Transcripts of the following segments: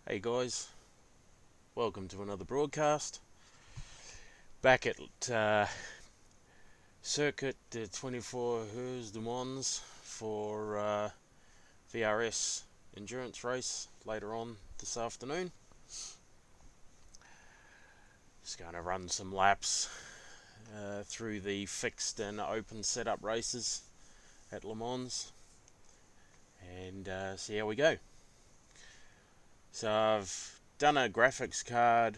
Hey guys, welcome to another broadcast. Back at Circuit 24 Heures du Mans for VRS Endurance race later on this afternoon. Just going to run some laps through the fixed and open setup races at Le Mans and see how we go. So I've done a graphics card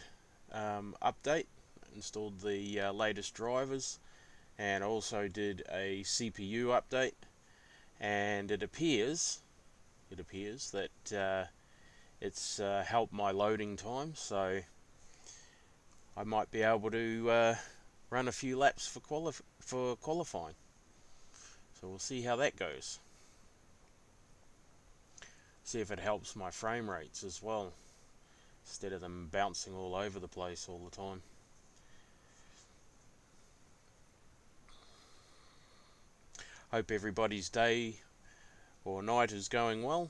update, installed the latest drivers, and also did a CPU update, and it appears that it's helped my loading time, so I might be able to run a few laps for qualifying. So we'll see how that goes. See if it helps my frame rates as well, instead of them bouncing all over the place all the time. Hope everybody's day or night is going well.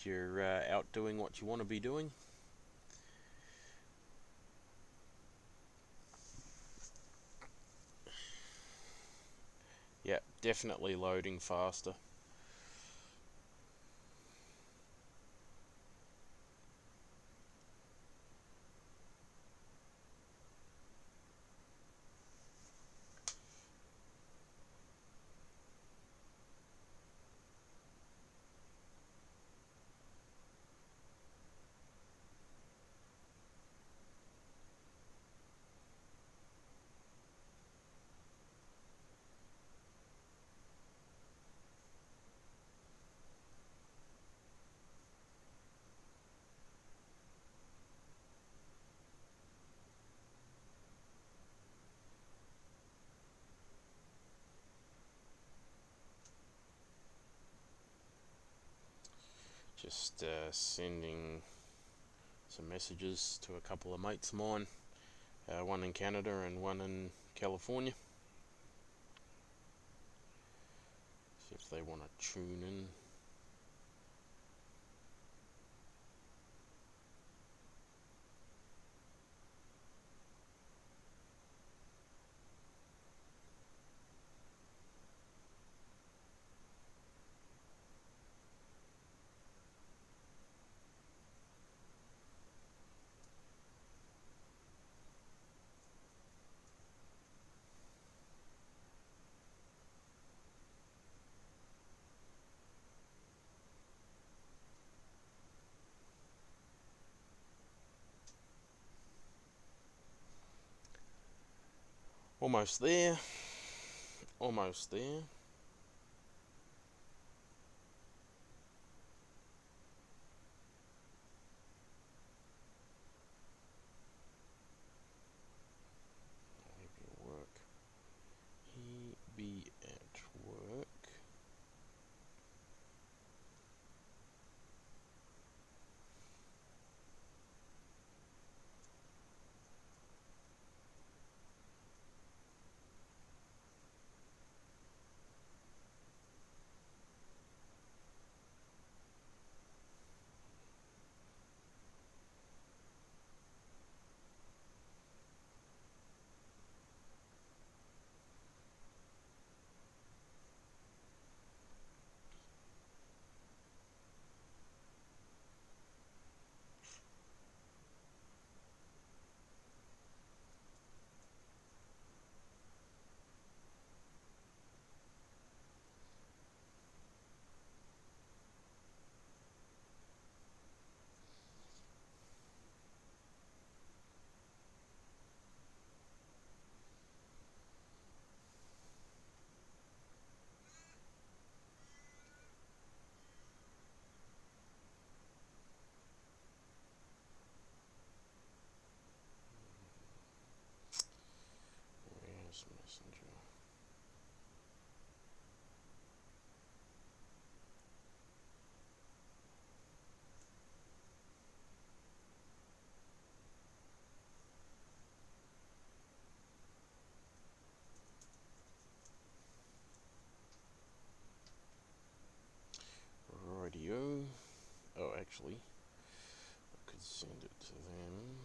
You're out doing what you want to be doing. Yeah, definitely loading faster. Just sending some messages to a couple of mates of mine, one in Canada and one in California. See if they want to tune in. Almost there. Almost there. He be at work. He be at work. Where's Messenger? Radio. Oh, actually, Send it to them.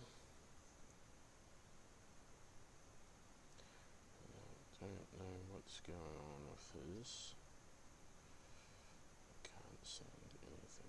Don't know what's going on with this. Can't send anything.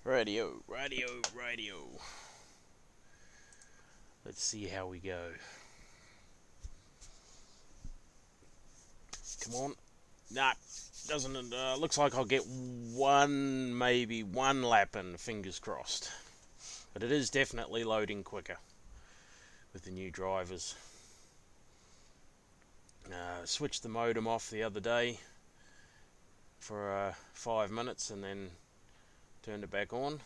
Radio. Let's see how we go. Come on. Nah, doesn't. Looks like I'll get maybe one lap in, fingers crossed. But it is definitely loading quicker with the new drivers. Switched the modem off the other day for 5 minutes and then turned it back on.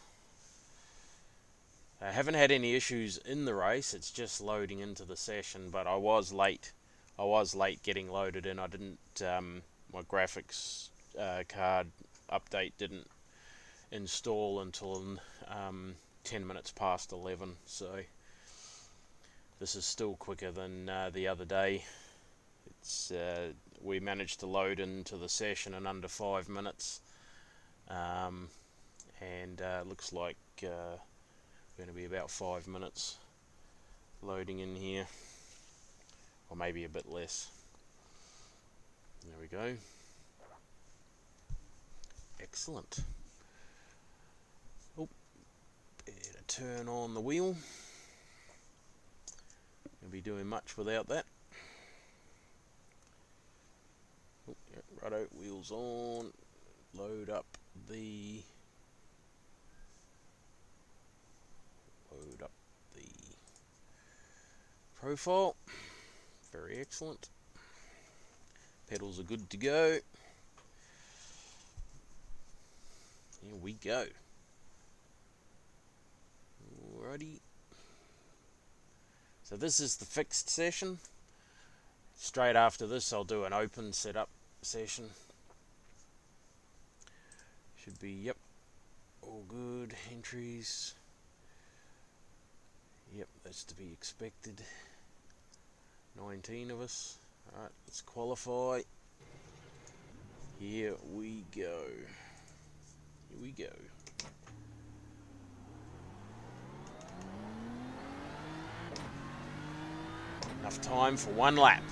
I haven't had any issues in the race, it's just loading into the session, but I was late getting loaded in. I didn't, my graphics card update didn't install until 10 minutes past 11, so this is still quicker than the other day. It's we managed to load into the session in under 5 minutes, and looks like going to be about 5 minutes loading in here, or maybe a bit less. There we go. Excellent. Oh, better turn on the wheel. Won't be doing much without that. Oh, yeah, righto, wheels on. Load up the profile. Very excellent. Pedals are good to go. Here we go. Alrighty. So this is the fixed session. Straight after this I'll do an open setup session. Should be, yep, all good. Entries. Yep, that's to be expected. 19 of us. Alright, let's qualify. Here we go. Here we go. Enough time for one lap.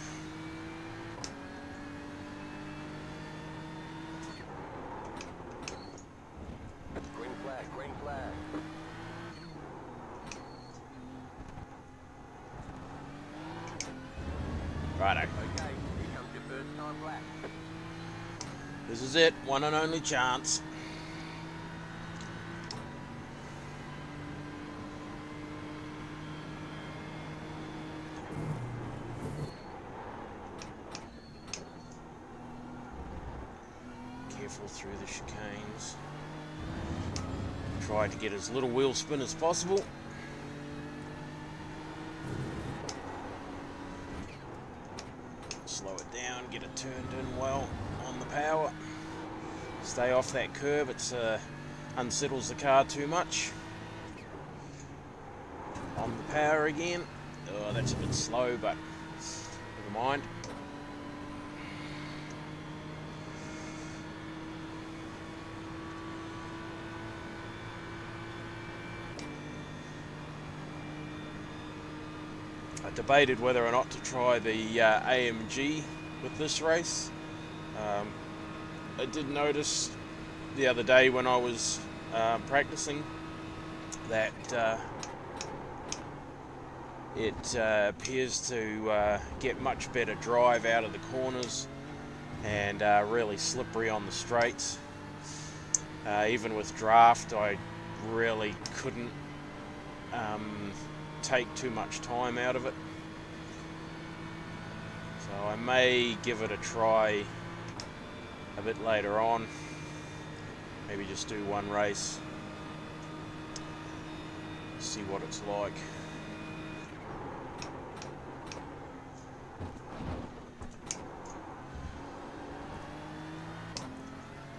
Green flag, green flag. Righto. Okay, here comes your first time lap. This is it, one and only chance. Careful through the chicanes. Try to get as little wheel spin as possible. Slow it down, get it turned in well on the power. Stay off that curb, it unsettles the car too much. On the power again. Oh, that's a bit slow, but never mind. I debated whether or not to try the AMG with this race. I did notice the other day when I was practicing that it appears to get much better drive out of the corners and really slippery on the straights. Even with draft, I really couldn't take too much time out of it. So I may give it a try a bit later on. Maybe just do one race, see what it's like.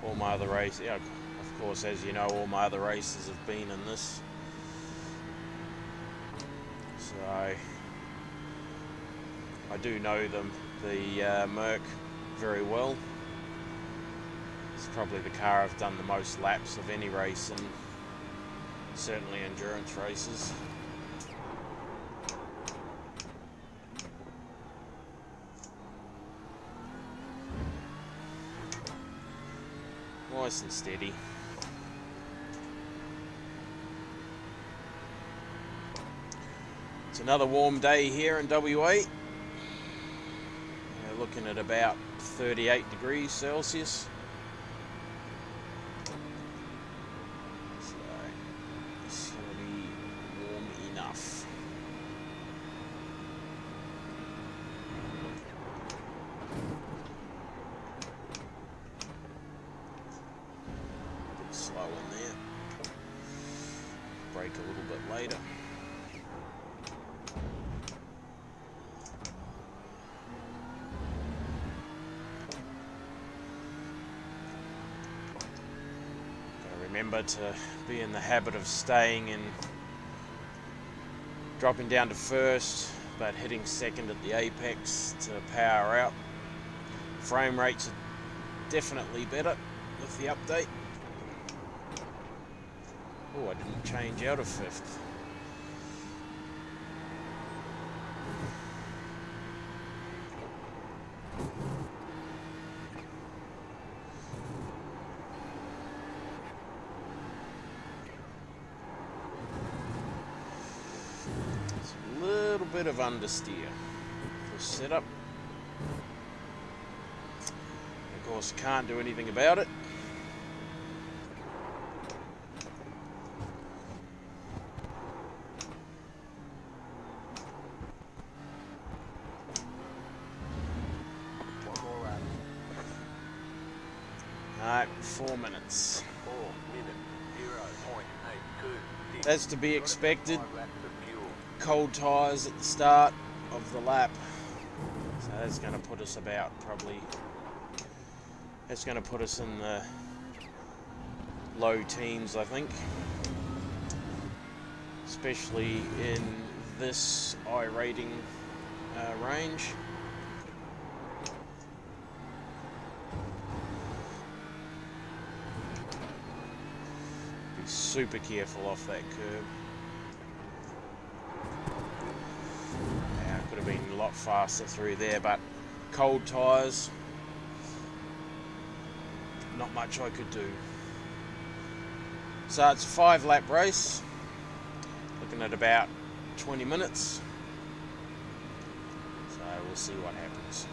All my other races, yeah, of course, as you know, all my other races have been in this. So I do know the Merc very well. It's probably the car I've done the most laps of any race in, certainly endurance races. Nice and steady. It's another warm day here in WA. We're looking at about 38 degrees Celsius. So it's going to be warm enough. A bit slow in there. Brake a little bit later. Remember to be in the habit of staying in, dropping down to first, but hitting second at the apex to power out. Frame rates are definitely better with the update. Oh, I didn't change out of fifth. Bit of understeer for setup. Of course, can't do anything about it. One more lap. Alright, 4 minutes. 4 minutes, 0.826. That's to be expected. 5 laps of fuel. Cold tyres at the start of the lap. So that's going to put us about probably... That's going to put us in the low teens, I think. Especially in this I rating range. Be super careful off that curb. Yeah, could have been a lot faster through there, but cold tyres, not much I could do. So it's a 5 lap race, looking at about 20 minutes. So we'll see what happens.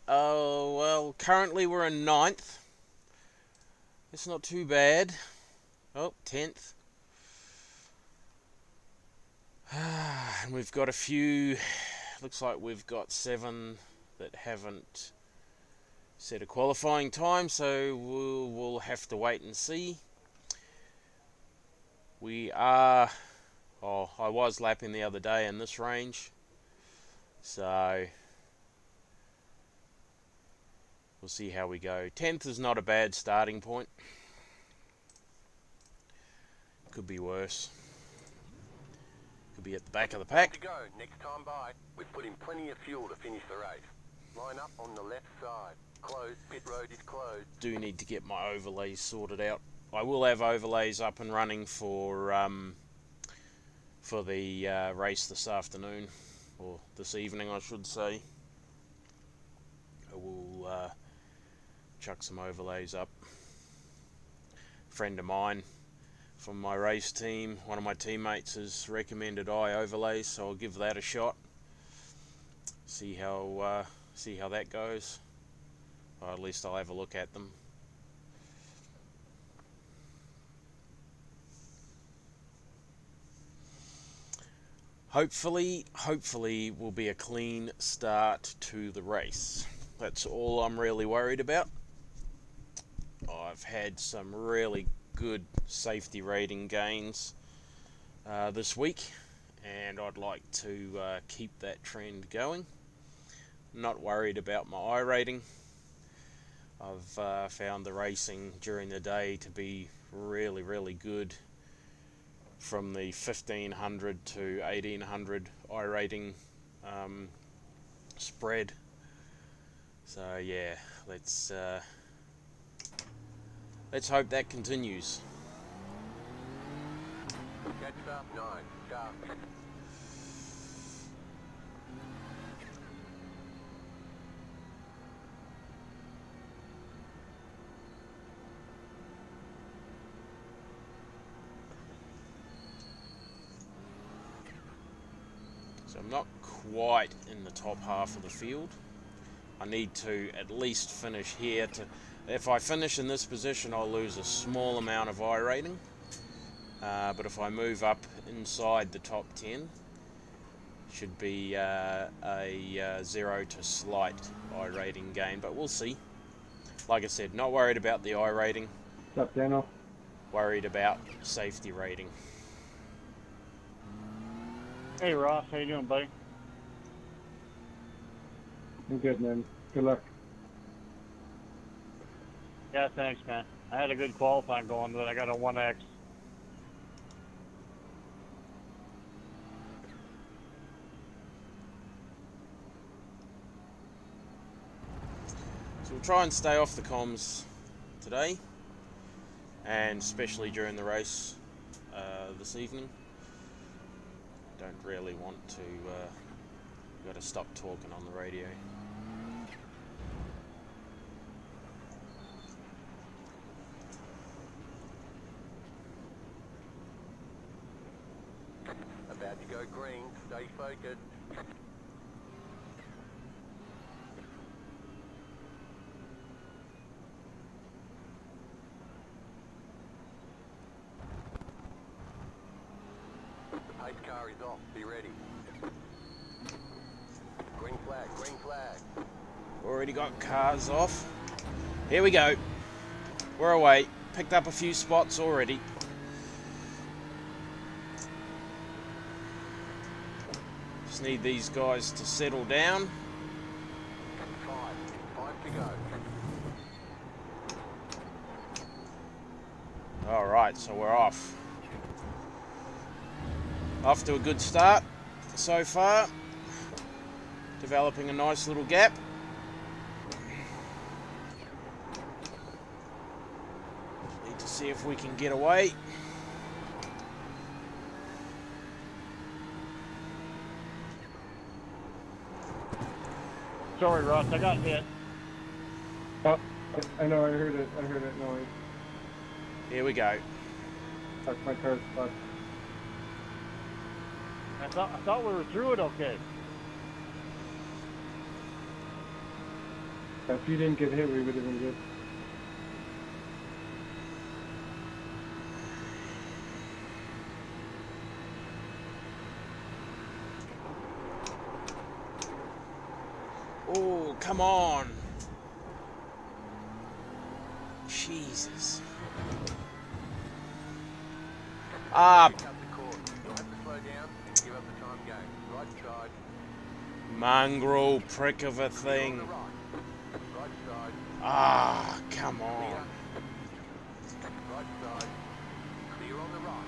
Oh, well, currently we're in 9th. It's not too bad. Oh, 10th. And we've got a few, looks like we've got 7 that haven't set a qualifying time, so we'll have to wait and see. We are, oh, I was lapping the other day in this range, so we'll see how we go. 10th is not a bad starting point. Could be worse. Could be at the back of the Time pack. to go. Next time by. We've put in plenty of fuel to finish the race. Line up on the left side. Closed. Pit road is closed. Do need to get my overlays sorted out. I will have overlays up and running for the race this afternoon, or this evening I should say. I will chuck some overlays up friend of mine from my race team, one of my teammates, has recommended eye overlays, so I'll give that a shot. See how that goes. Or at least I'll have a look at them. Hopefully will be a clean start to the race. That's all I'm really worried about. I've had some really good safety rating gains this week, and I'd like to keep that trend going. Not worried about my I rating. I've found the racing during the day to be really good, from the 1500 to 1800 I rating spread. So yeah, let's hope that continues. Catch up 9, sharp. So I'm not quite in the top half of the field. I need to at least finish here. If I finish in this position, I'll lose a small amount of I rating. But if I move up inside the top 10, should be a 0 to slight I rating gain. But we'll see. Like I said, not worried about the I rating. What's up, Daniel? Worried about safety rating. Hey Ross, how you doing, buddy? I'm good, man. Good luck. Yeah, thanks, man. I had a good qualifying going, but I got a 1X. So we'll try and stay off the comms today, and especially during the race this evening. Don't really want to got to stop talking on the radio. About to go green. Stay focused. Pace car is off. Be ready. Green flag. Green flag. Already got cars off. Here we go. We're away. Picked up a few spots already. Just need these guys to settle down. 5 to go. Alright, so we're off. Off to a good start so far. Developing a nice little gap. Need to see if we can get away. Sorry, Ross, I got hit. Oh, I know, I heard it. No worries. Here we go. That's my car's fucked. I thought we were through it okay. If you didn't get hit, we would have been good. Oh, come on. Jesus. Ah, Cut the course. You'll have to slow down and give up the time game. Right side. mongrel prick of a thing. On the right. Right side. Ah, come Clear. on. Right side. Clear on the right.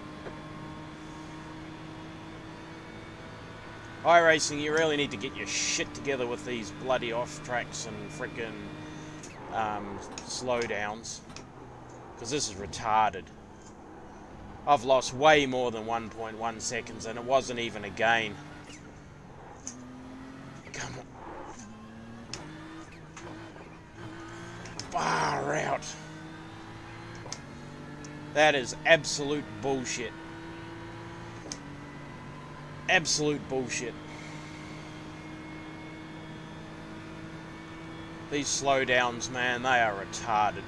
iRacing, you really need to get your shit together with these bloody off tracks and frickin' slowdowns, because this is retarded. I've lost way more than 1.1 seconds, and it wasn't even a gain. Come on. Far out. That is absolute bullshit. Absolute bullshit. These slowdowns, man, they are retarded.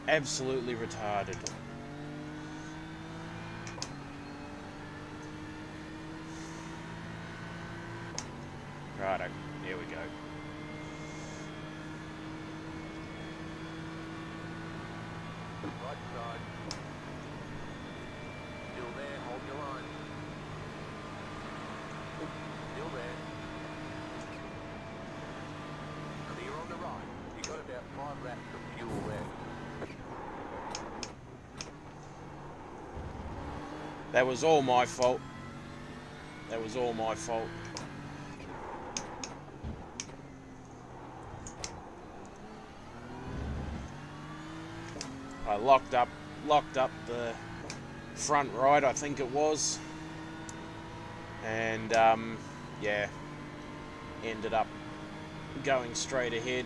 Absolutely retarded. Righto, here we go. Right side. Still there, hold your line. Still there. Clear on the right. You got about 5 laps of fuel left. That was all my fault. That was all my fault. I locked up the front right, I think it was, and yeah, ended up going straight ahead.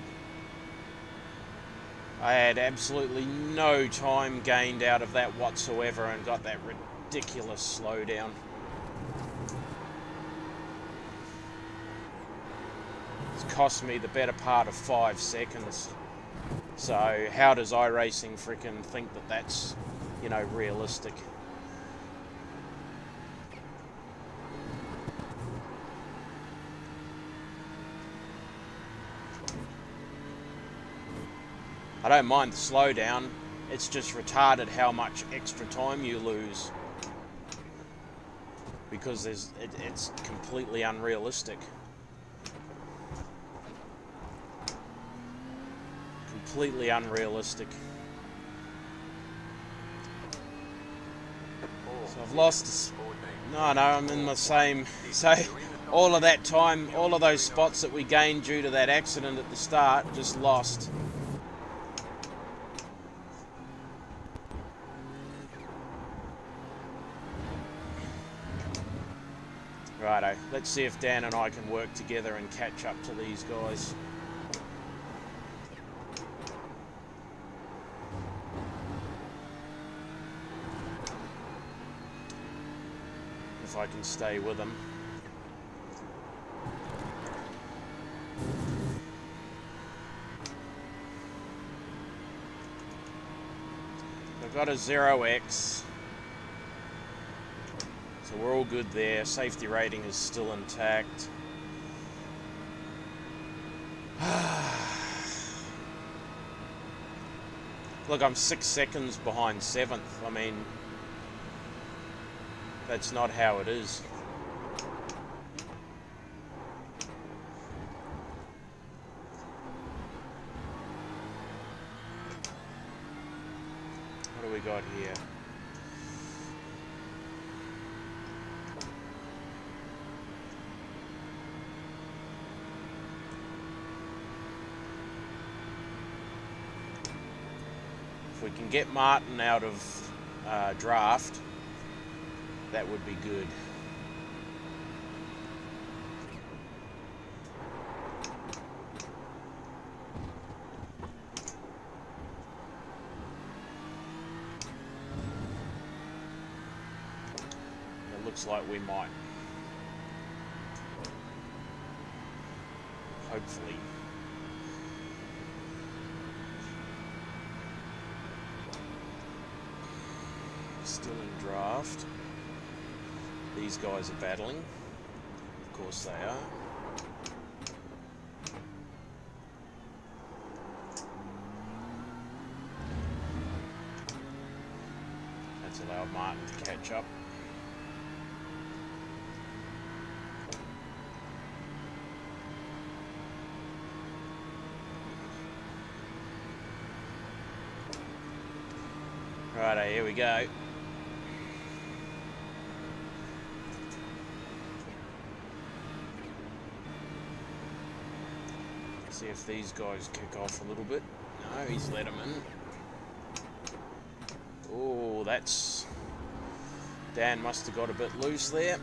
I had absolutely no time gained out of that whatsoever and got that ridiculous slowdown. It's cost me the better part of 5 seconds. So how does iRacing frickin' think that that's, you know, realistic? I don't mind the slowdown, it's just retarded how much extra time you lose. Because it's completely unrealistic. Completely unrealistic. So I've lost. No, I'm in the same. So all of that time, all of those spots that we gained due to that accident at the start, just lost. Righto, let's see if Dan and I can work together and catch up to these guys. If I can stay with them. I've got a 0x. So we're all good there. Safety rating is still intact. Look, I'm 6 seconds behind 7th. I mean, that's not how it is. What do we got here? If we can get Martin out of draft, that would be good. It looks like we might. Hopefully. Still in draft. These guys are battling. Of course they are. That's allowed Martin to catch up. Righto, here we go. See if these guys kick off a little bit. No, he's let them in. Oh, that's... Dan must have got a bit loose there.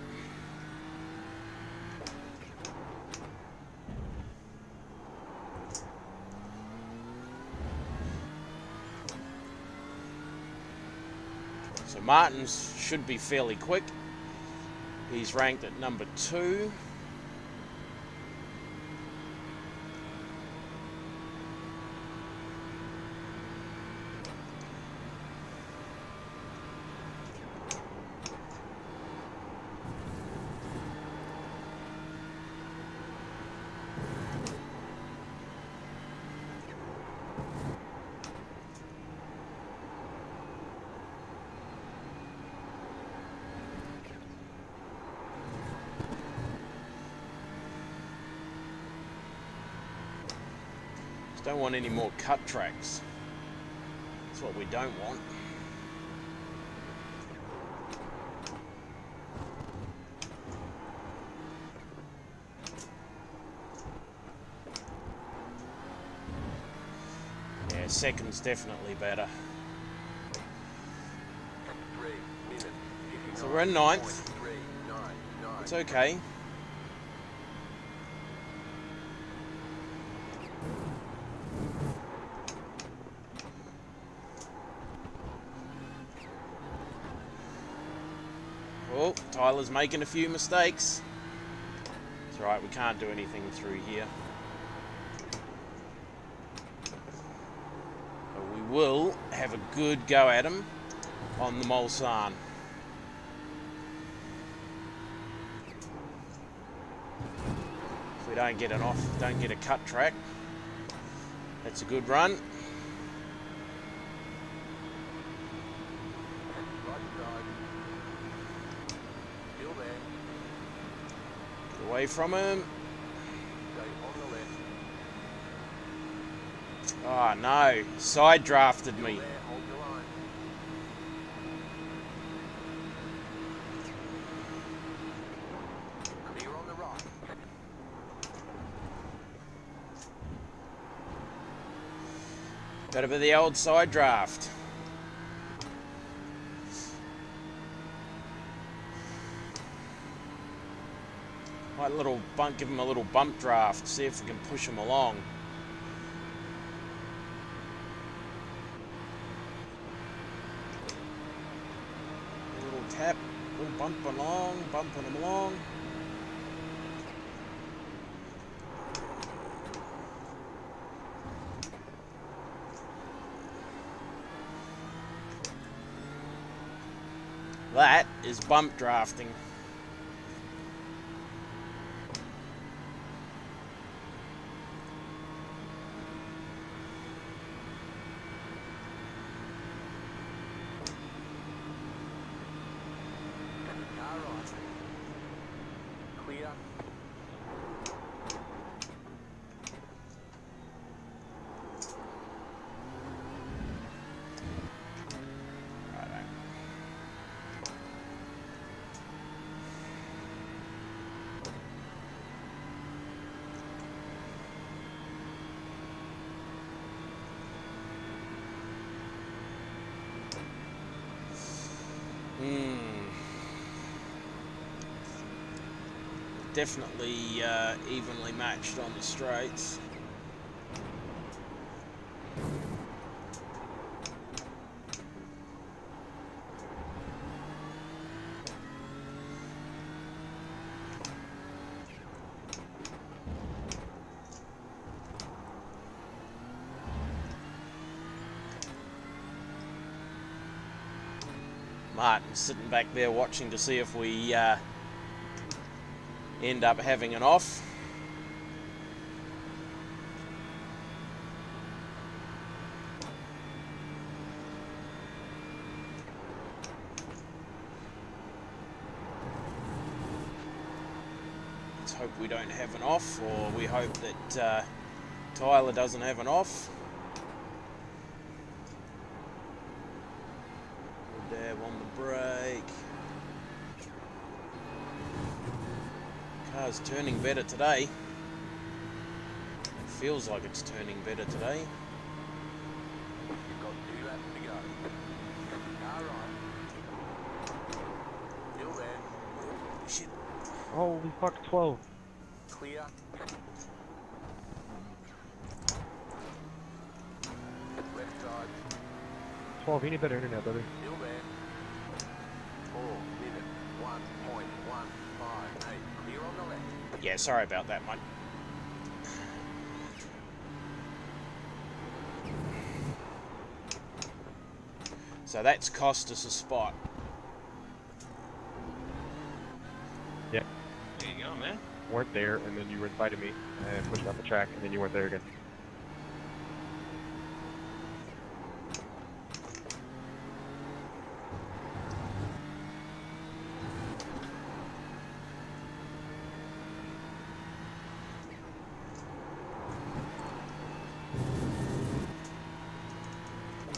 So Martin's should be fairly quick. He's ranked at number 2. Don't want any more cut tracks. That's what we don't want. Yeah, second's definitely better. 3 minutes. So we're in 9th. 3:9.9. It's okay. Oh, Tyler's making a few mistakes. It's alright, we can't do anything through here. But we will have a good go at him on the Mulsanne. If we don't get it off, don't get a cut track, that's a good run. Right side. Still there. Get away from him. Stay on the left. Oh no, side drafted me. There, hold your line. Clear on the right. Gotta be the old side draft. Like little bump, give him a little bump draft, see if we can push him along. A little tap, little bumping him along. That is bump drafting. Car right. Clear. Righto. Definitely evenly matched on the straights. Martin's sitting back there watching to see if we end up having an off. Let's hope we don't have an off, or we hope that Tyler doesn't have an off. Good dab on the brake. Car's turning better today. It feels like it's turning better today. You've got 2 laps to go. Car right. Still there. Shit. Holy fuck, 12. Clear. Left side. 12, you need better internet, brother. Still there. Yeah, sorry about that, mate. So that's cost us a spot. Yeah, There you go, man. weren't there, and then you were invited me and pushed out the track, and then you weren't there again.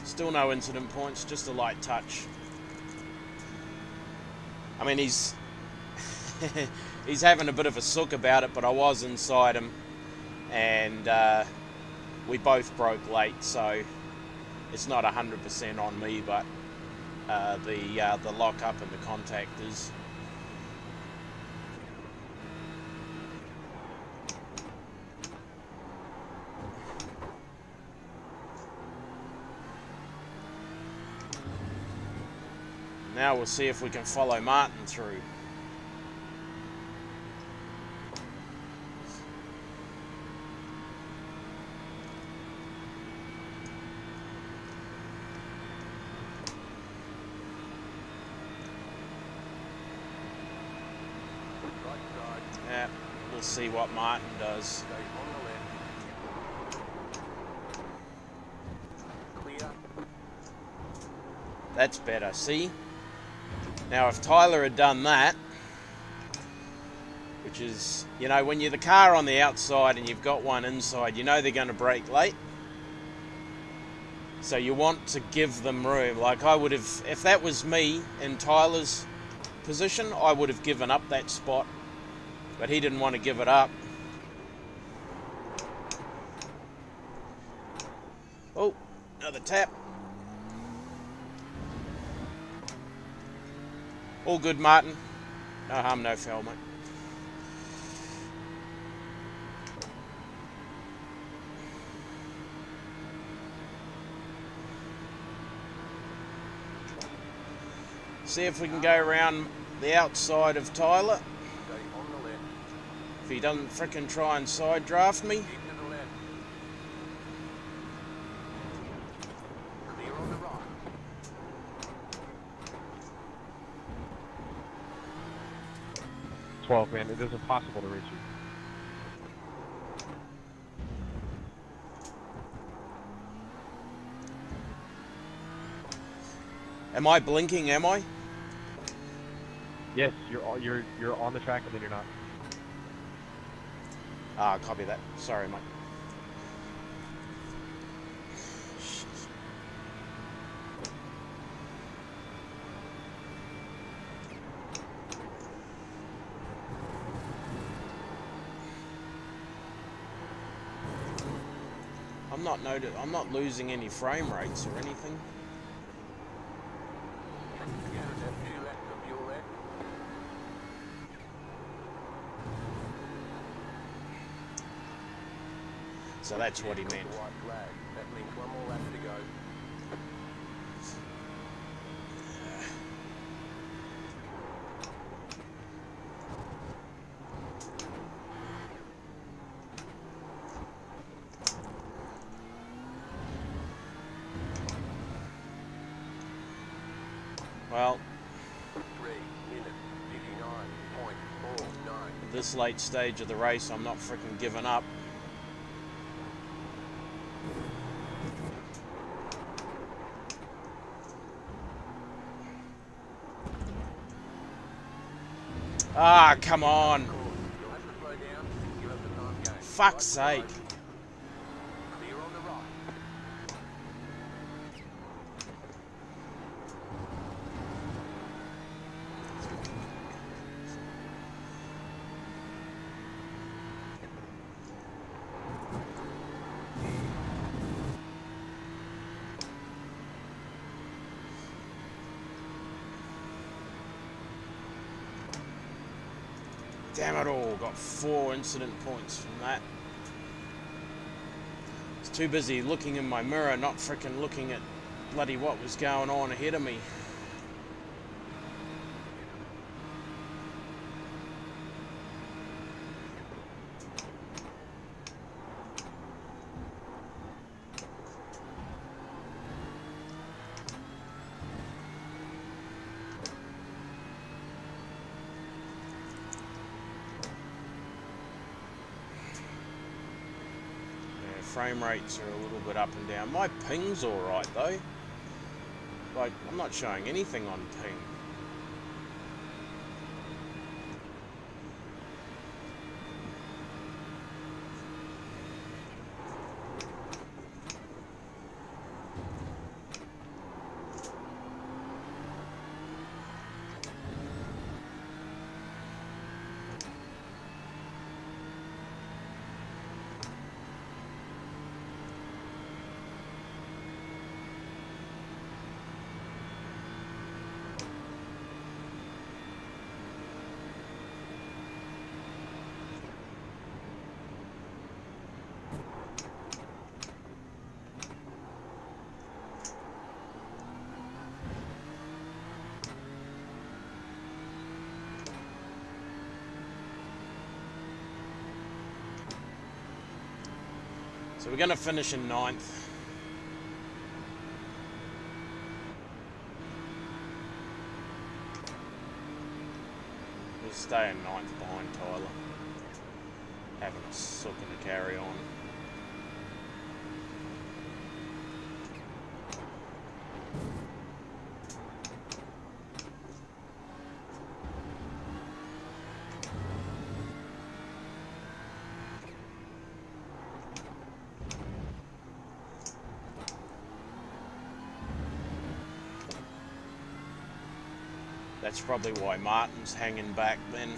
Still no incident points, just a light touch. I mean, he's he's having a bit of a sook about it, but I was inside him, and we both broke late, so it's not 100% on me, but the lock up and the contact is. Now we'll see if we can follow Martin through. Right side. Yeah, we'll see what Martin does. Stay on the left. Clear. That's better, see? Now if Tyler had done that, which is, you know, when you're the car on the outside and you've got one inside, you know they're going to brake late. So you want to give them room. Like I would have, if that was me in Tyler's position, I would have given up that spot. But he didn't want to give it up. Oh, another tap. All good, Martin. No harm, no foul, mate. See if we can go around the outside of Tyler. Stay on the left. If he doesn't frickin' try and side draft me. Keep to the left. Clear on the right. 12, man. It is impossible to reach you. Am I blinking, am I? Yes, you're on the track, and then you're not. Ah, copy that. Sorry, mate. I'm not losing any frame rates or anything. Yeah, there's 2 left of your left. So that's what he Got the meant. white flag. That means one more lap to go. Well, 3 minutes, 59.49. at this late stage of the race, I'm not freaking giving up. Ah, come on. You'll have to slow down and give up the time game. Fuck's sake. Clear on the right. Damn it all. Got 4 incident points from that. I was too busy looking in my mirror, not freaking looking at bloody what was going on ahead of me. frame rates are a little bit up and down. My ping's alright though. Like, I'm not showing anything on ping. So we're going to finish in 9th. We'll stay in 9th behind Tyler. Having a sook and a carry on. That's probably why Martin's hanging back then.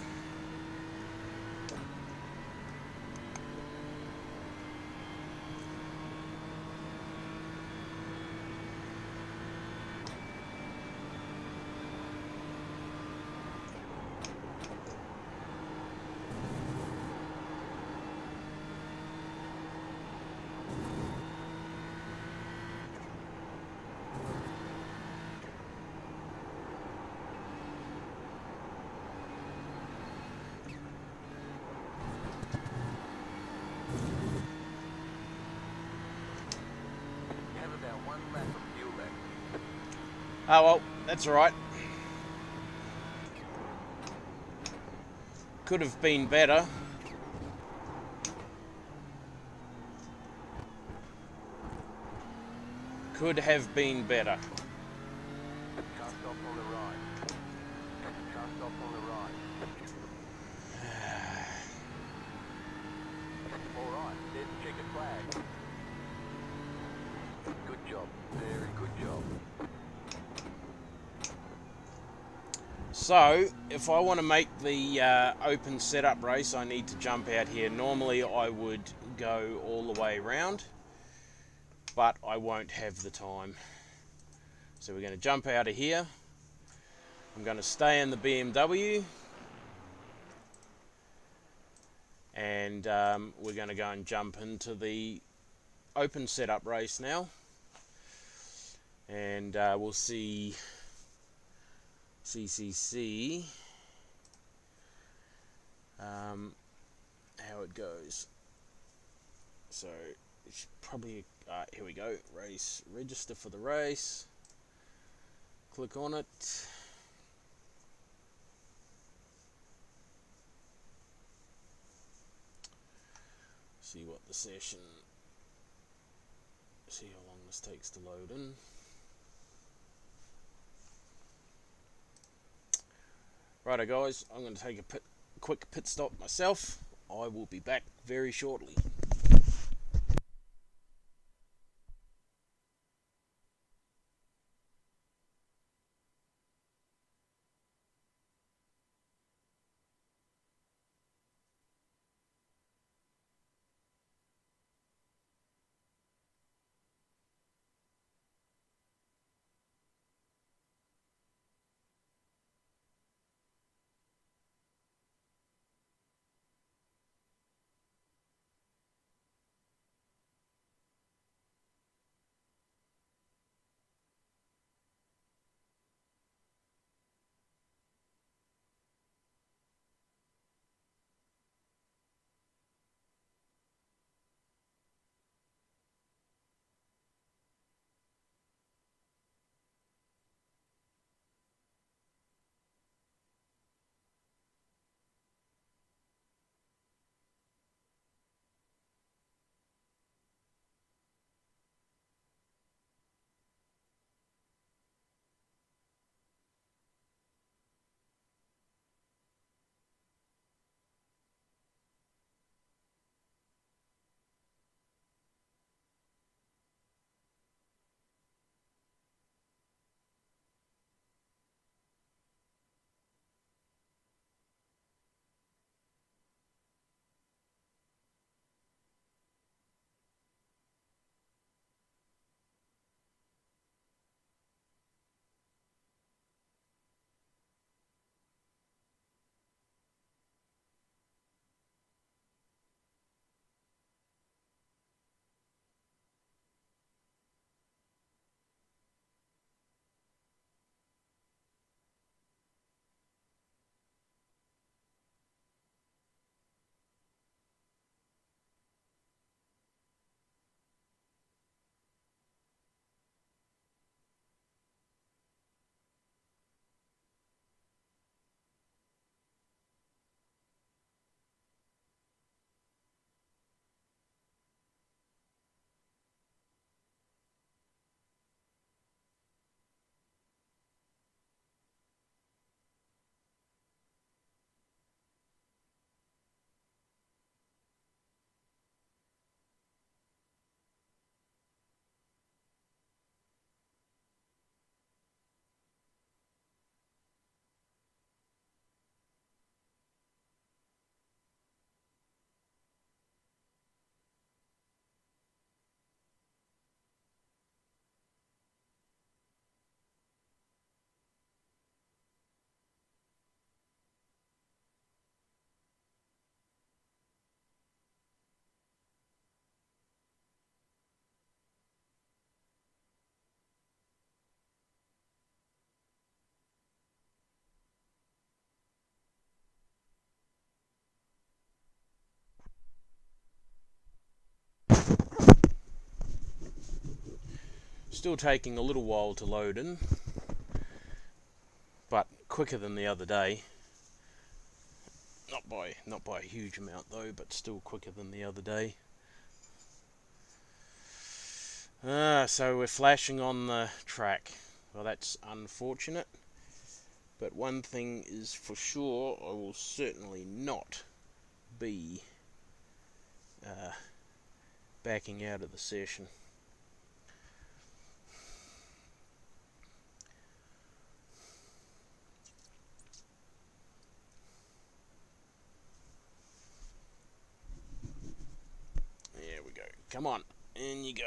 Have about 1 lap of fuel left. Oh well, that's alright. Could have been better. Could have been better. Car stop on the right. Car stop on the right. Alright, there's the checkered flag. Good job. Very good job. So, if I want to make the open setup race, I need to jump out here. Normally I would go all the way around, but I won't have the time. So we're going to jump out of here. I'm going to stay in the BMW. And we're going to go and jump into the open setup race now. And we'll see CCC how it goes. So it's probably here we go. Race, register for the race. Click on it. See what the session. See how long this takes to load in. Righto guys, I'm going to take a quick pit stop myself. I will be back very shortly. Still taking a little while to load in, but quicker than the other day. Not by a huge amount though, but still quicker than the other day. So we're flashing on the track. Well, that's unfortunate. But one thing is for sure, I will certainly not be backing out of the session. There we go. Come on, in you go.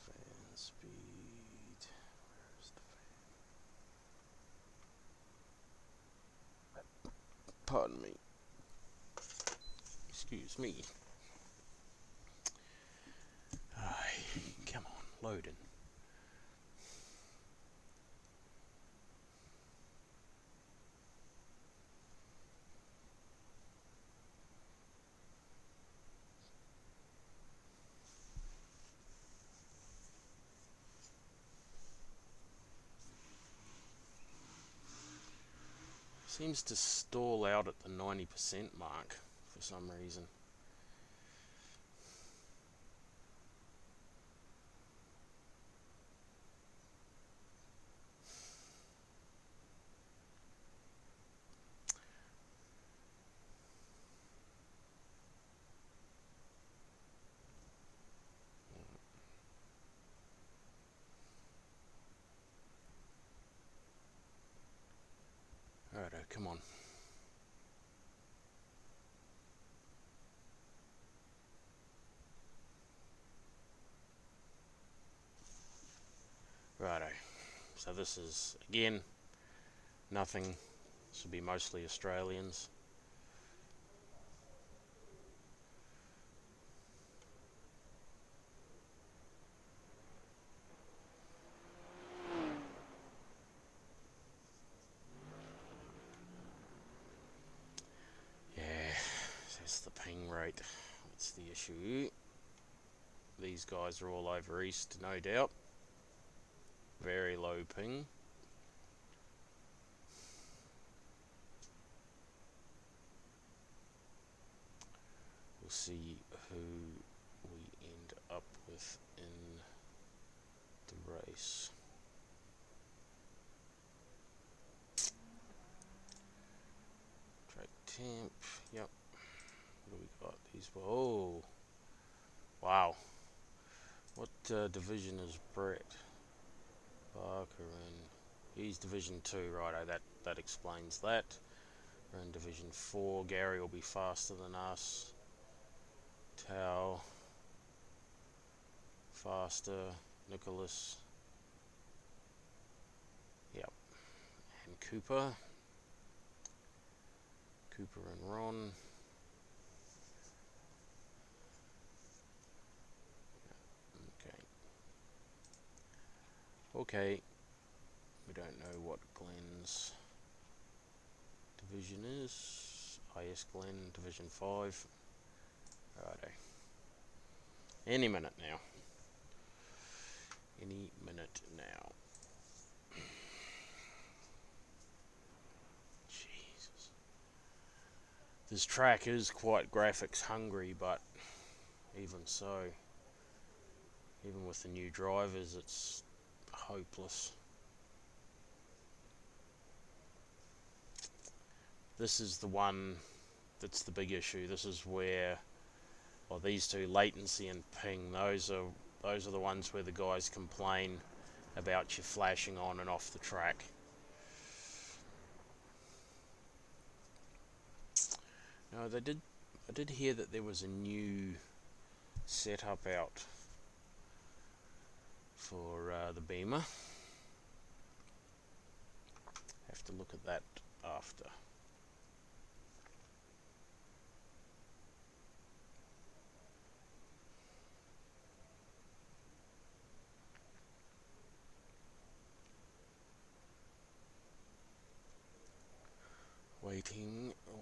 Fan speed. Where's the fan? Pardon me. Excuse me. Come on, loading. Seems to stall out at the 90% mark for some reason. Righto, come on. Righto. So this is, again, nothing. This will be mostly Australians. Yeah, that's the ping rate. That's the issue. These guys are all over east, no doubt. Very low ping. We'll see who we end up with in the race. Track temp, yep. What do we got? These, oh, wow. What division is Brett Barker in? He's Division 2, righto, that explains that. We're in Division 4, Gary will be faster than us. Tao, faster, Nicholas, yep, and Cooper and Ron. Okay, we don't know what Glenn's division is. IS Glenn, Division 5. Righto. Any minute now. Any minute now. Jesus. This track is quite graphics hungry, but even so, even with the new drivers, it's hopeless. This is the one that's the big issue. This is where, well, these two, latency and ping, those are the ones where the guys complain about you flashing on and off the track. No, I did hear that there was a new setup out for the Beamer. Have to look at that after.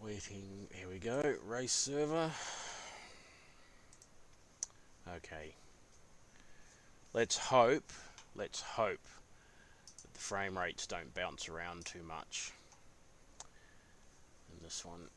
Waiting. Here we go. Race server. Okay. Let's hope that the frame rates don't bounce around too much in this one.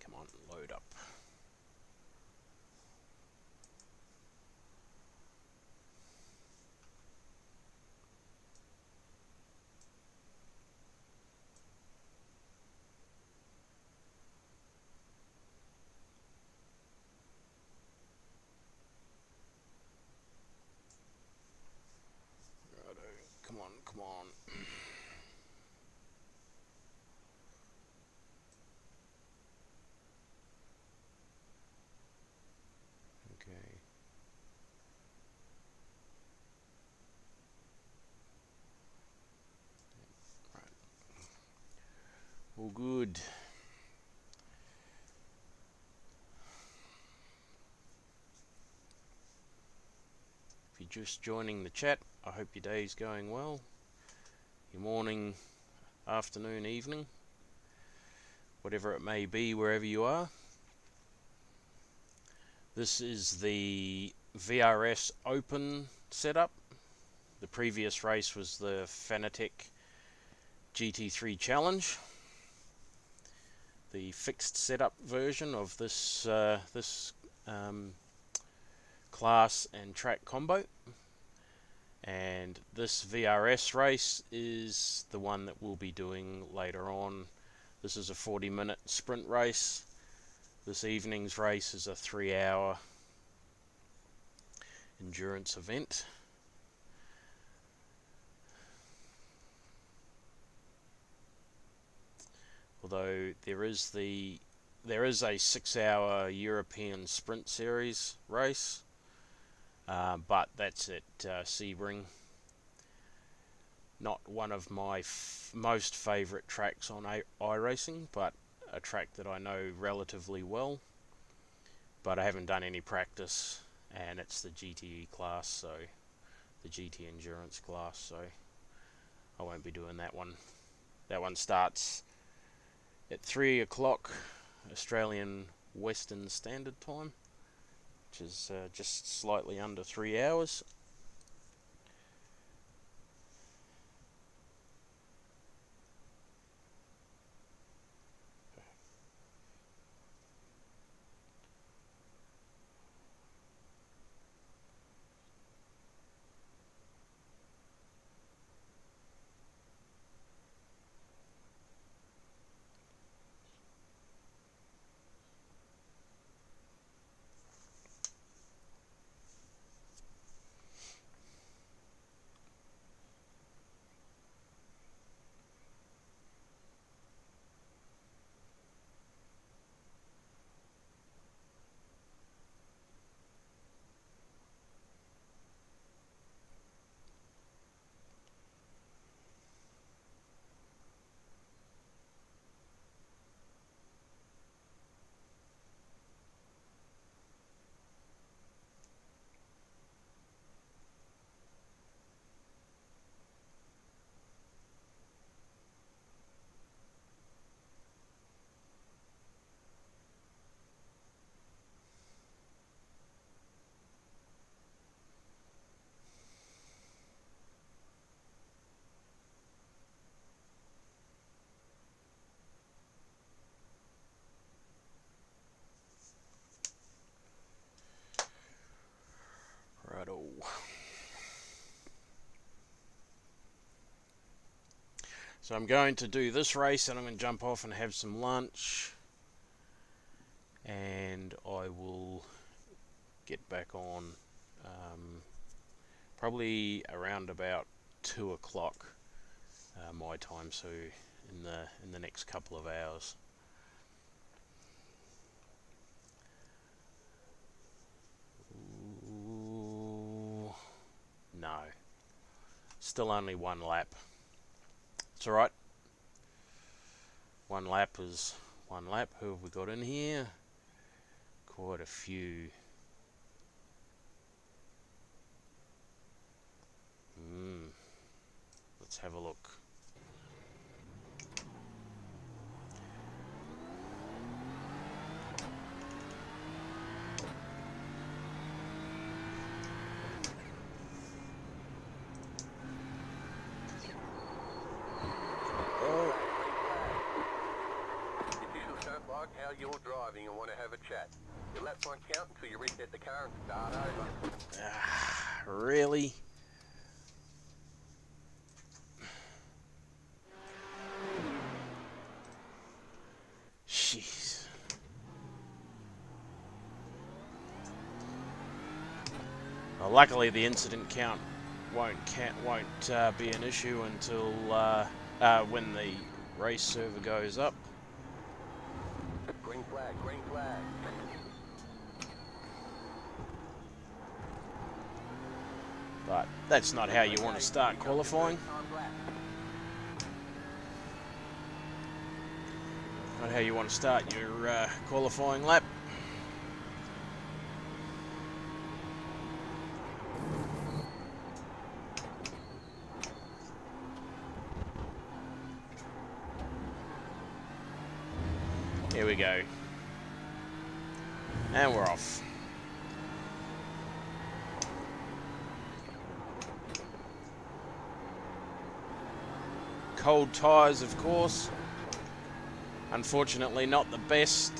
Come on, load up. Righto. Come on, come on. Okay. Right. All good. If you're just joining the chat, I hope your day's going well. Your morning, afternoon, evening, whatever it may be, wherever you are. This is the VRS Open setup. The previous race was the Fanatec GT3 Challenge. The fixed setup version of this class and track combo. And this VRS race is the one that we'll be doing later on. This is a 40-minute sprint race. This evening's race is a 3-hour endurance event. Although there is a 6-hour European Sprint Series race, but that's at Sebring. Not one of my most favourite tracks on iRacing, but a track that I know relatively well. But I haven't done any practice, and it's the GTE class, so the GT Endurance class, so I won't be doing that one. That one starts at 3 o'clock Australian Western Standard Time, which is just slightly under 3 hours. Righto. So I'm going to do this race, and I'm going to jump off and have some lunch, and I will get back on probably around about 2 o'clock my time, so in the next couple of hours. No. Still only one lap. It's alright. One lap is one lap. Who have we got in here? Quite a few. Let's have a look. Like how you're driving and want to have a chat. Your laps won't count until you reset the car and start over. Really? Jeez. Well, luckily the incident count won't be an issue until when the race server goes up. Green flag, green flag. But that's not how you want to start qualifying. Not how you want to start your qualifying lap. Here we go. And we're off. Cold tyres, of course. Unfortunately, not the best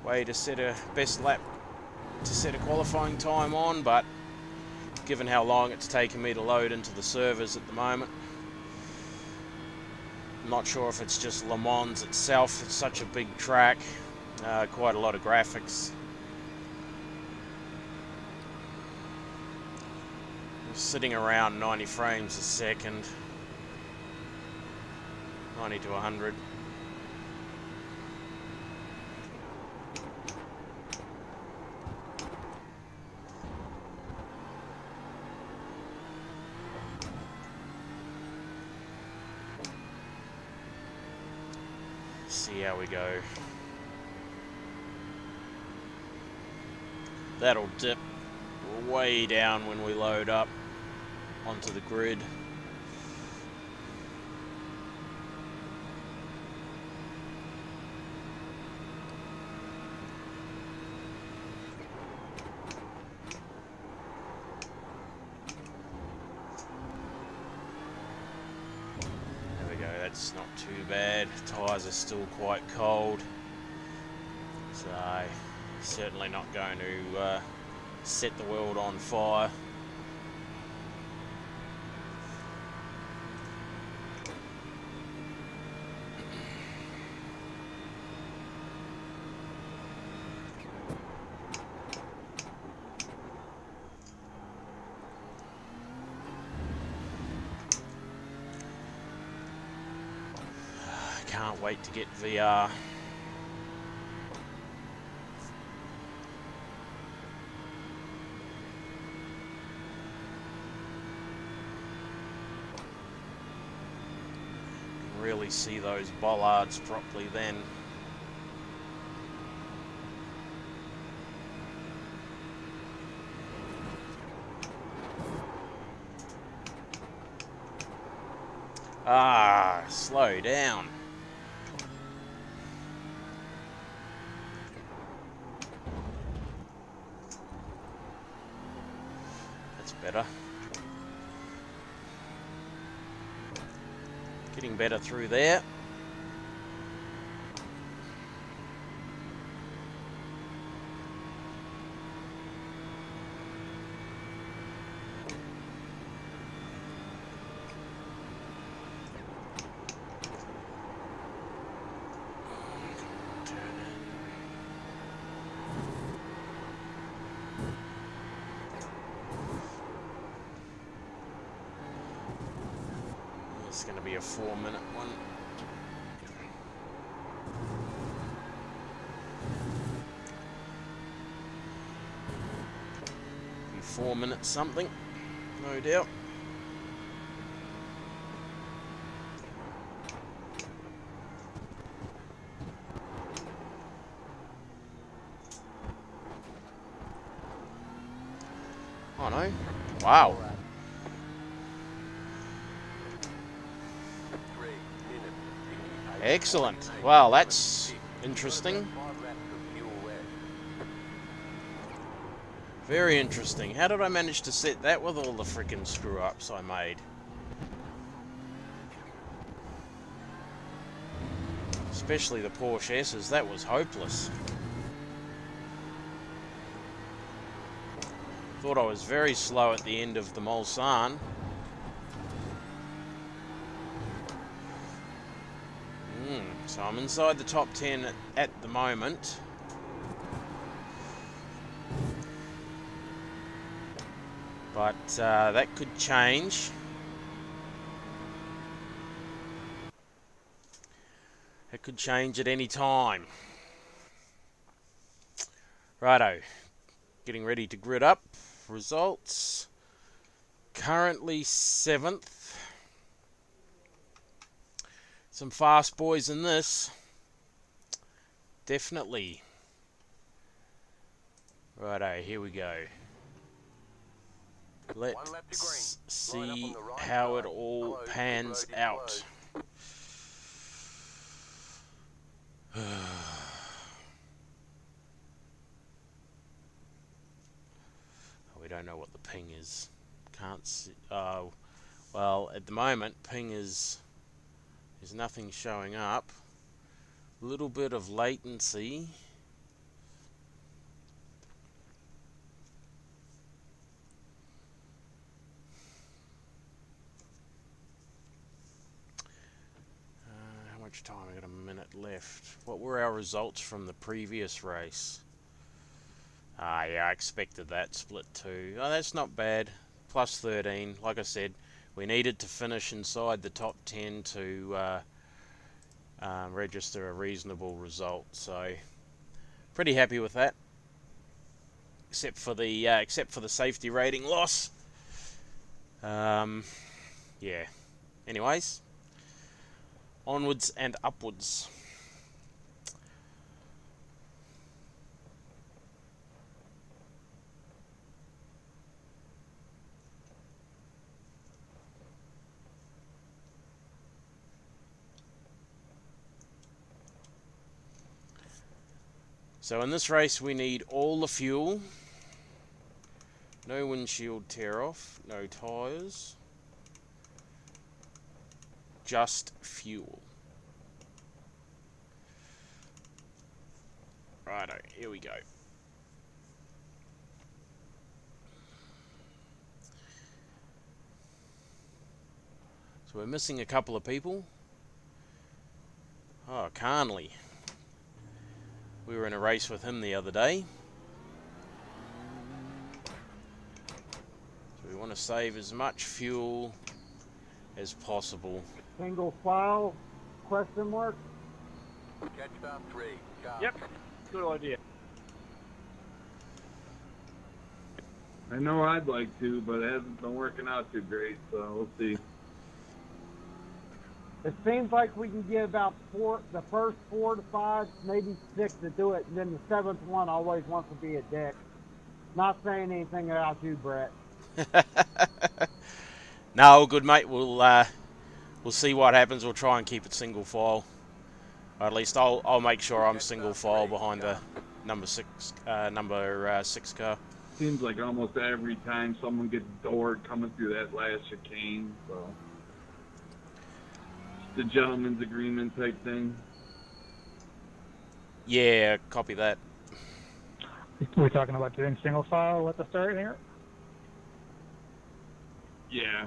way to set a best lap to set a qualifying time on, but given how long it's taken me to load into the servers at the moment, I'm not sure if it's just Le Mans itself. It's such a big track, quite a lot of graphics. Sitting around 90 frames a second, 90 to 100. See how we go. That'll dip way down when we load up onto the grid. There we go, that's not too bad. Tyres are still quite cold, so certainly not going to set the world on fire. Can't wait to get VR. Really see those bollards properly then. Ah, slow down. That's better. Getting better through there. It's going to be a 4-minute one. Be 4 minutes something. no doubt. Oh no. Wow. 3 minutes, 58. Excellent. Well, that's interesting. 5 laps of fuel left. Very interesting. How did I manage to set that with all the freaking screw-ups I made? Especially the Porsche S's, that was hopeless. Thought I was very slow at the end of the Mulsanne. So I'm inside the top 10 at the moment. But that could change. It could change at any time. Righto. Getting ready to grid up. Results. Currently 7th. Some fast boys in this. Definitely. Righto, here we go. Let's see how it all pans out. We don't know what the ping is. Can't see. Well, at the moment, ping is. There's nothing showing up. A little bit of latency. How much time? I got a minute left. What were our results from the previous race? Yeah, I expected that. Split 2. Oh, that's not bad. Plus 13. Like I said, we needed to finish inside the top 10 to register a reasonable result. So, pretty happy with that. Except for the safety rating loss. Yeah. Anyways, onwards and upwards. So in this race we need all the fuel, no windshield tear off, no tyres, just fuel. Righto, here we go. So we're missing a couple of people. Oh, Carnley. We were in a race with him the other day. So we want to save as much fuel as possible. Single file, question mark? Catch up 3. Car. Yep. Good idea. I know I'd like to, but it hasn't been working out too great, so we'll see. It seems like we can get about the first 4 to 5, maybe 6 to do it, and then the 7th one always wants to be a dick. Not saying anything about you, Brett. No, good mate. We'll see what happens. We'll try and keep it single file. Or at least I'll make sure I'm single file behind the number 6 car. Seems like almost every time someone gets doored coming through that last chicane, so the gentleman's agreement type thing. Yeah, copy that. We're talking about doing single file at the start here. Yeah.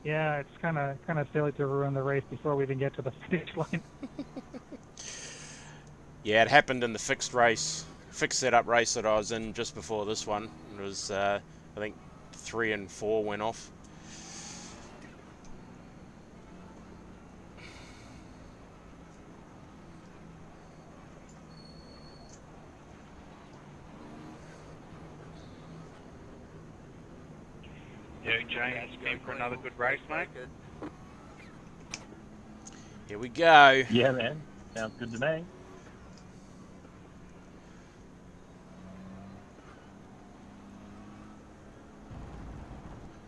Yeah, it's kind of silly to ruin the race before we even get to the finish line. Yeah, it happened in the fixed setup race that I was in just before this one. It was, I think, 3 and 4 went off. doing, James? Came for another good race, mate? Here we go. Yeah, man. Sounds good to me.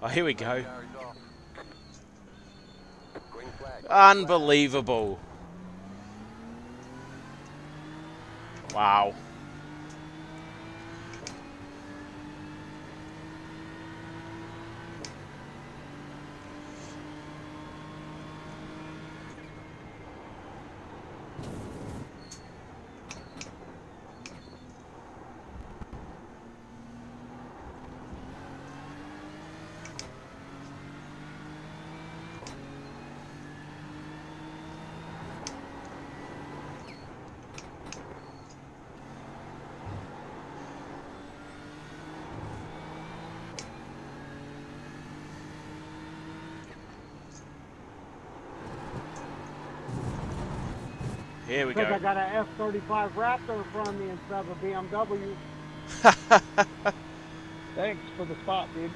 Oh, here we go. Green flag. Unbelievable. Wow. Here we Because I go. got an F-35 Raptor in front of me instead of a BMW. Thanks for the spot, dude.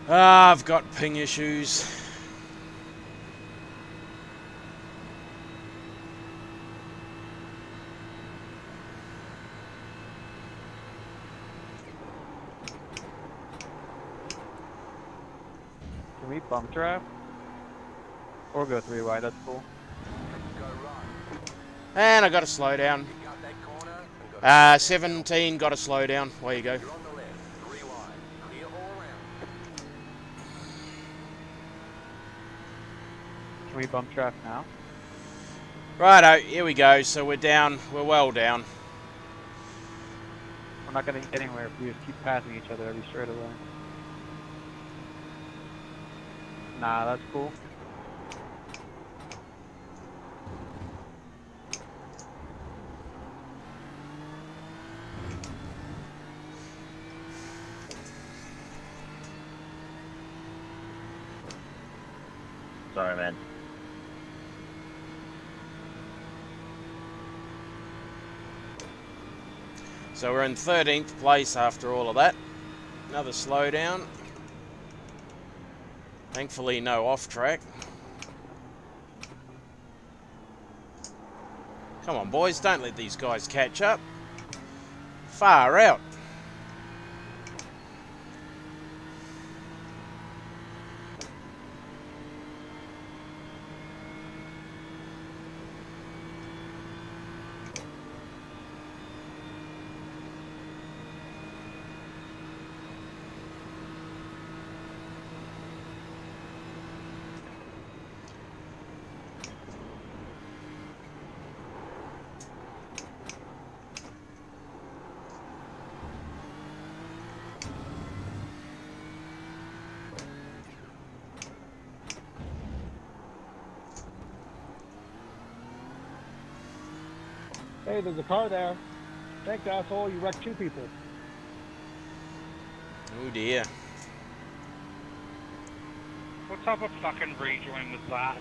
Ah, I've got ping issues. Can we bump drive? Or go 3 wide, that's cool. Go right. And I got to slow down. You got that corner and got 17 got to slow down. Away you go. You're on the left. 3 wide. Clear all around. Can we bump drive now? Righto, here we go. So we're down. We're well down. We're not gonna get anywhere if we just keep passing each other every straightaway. Nah, that's cool. Sorry, man. So we're in 13th place after all of that. Another slowdown. Thankfully no off track. Come on boys, don't let these guys catch up. Far out. Hey, there's a car there. Thanks, asshole. You wrecked 2 people. Oh dear. What type of fucking rejoin was that?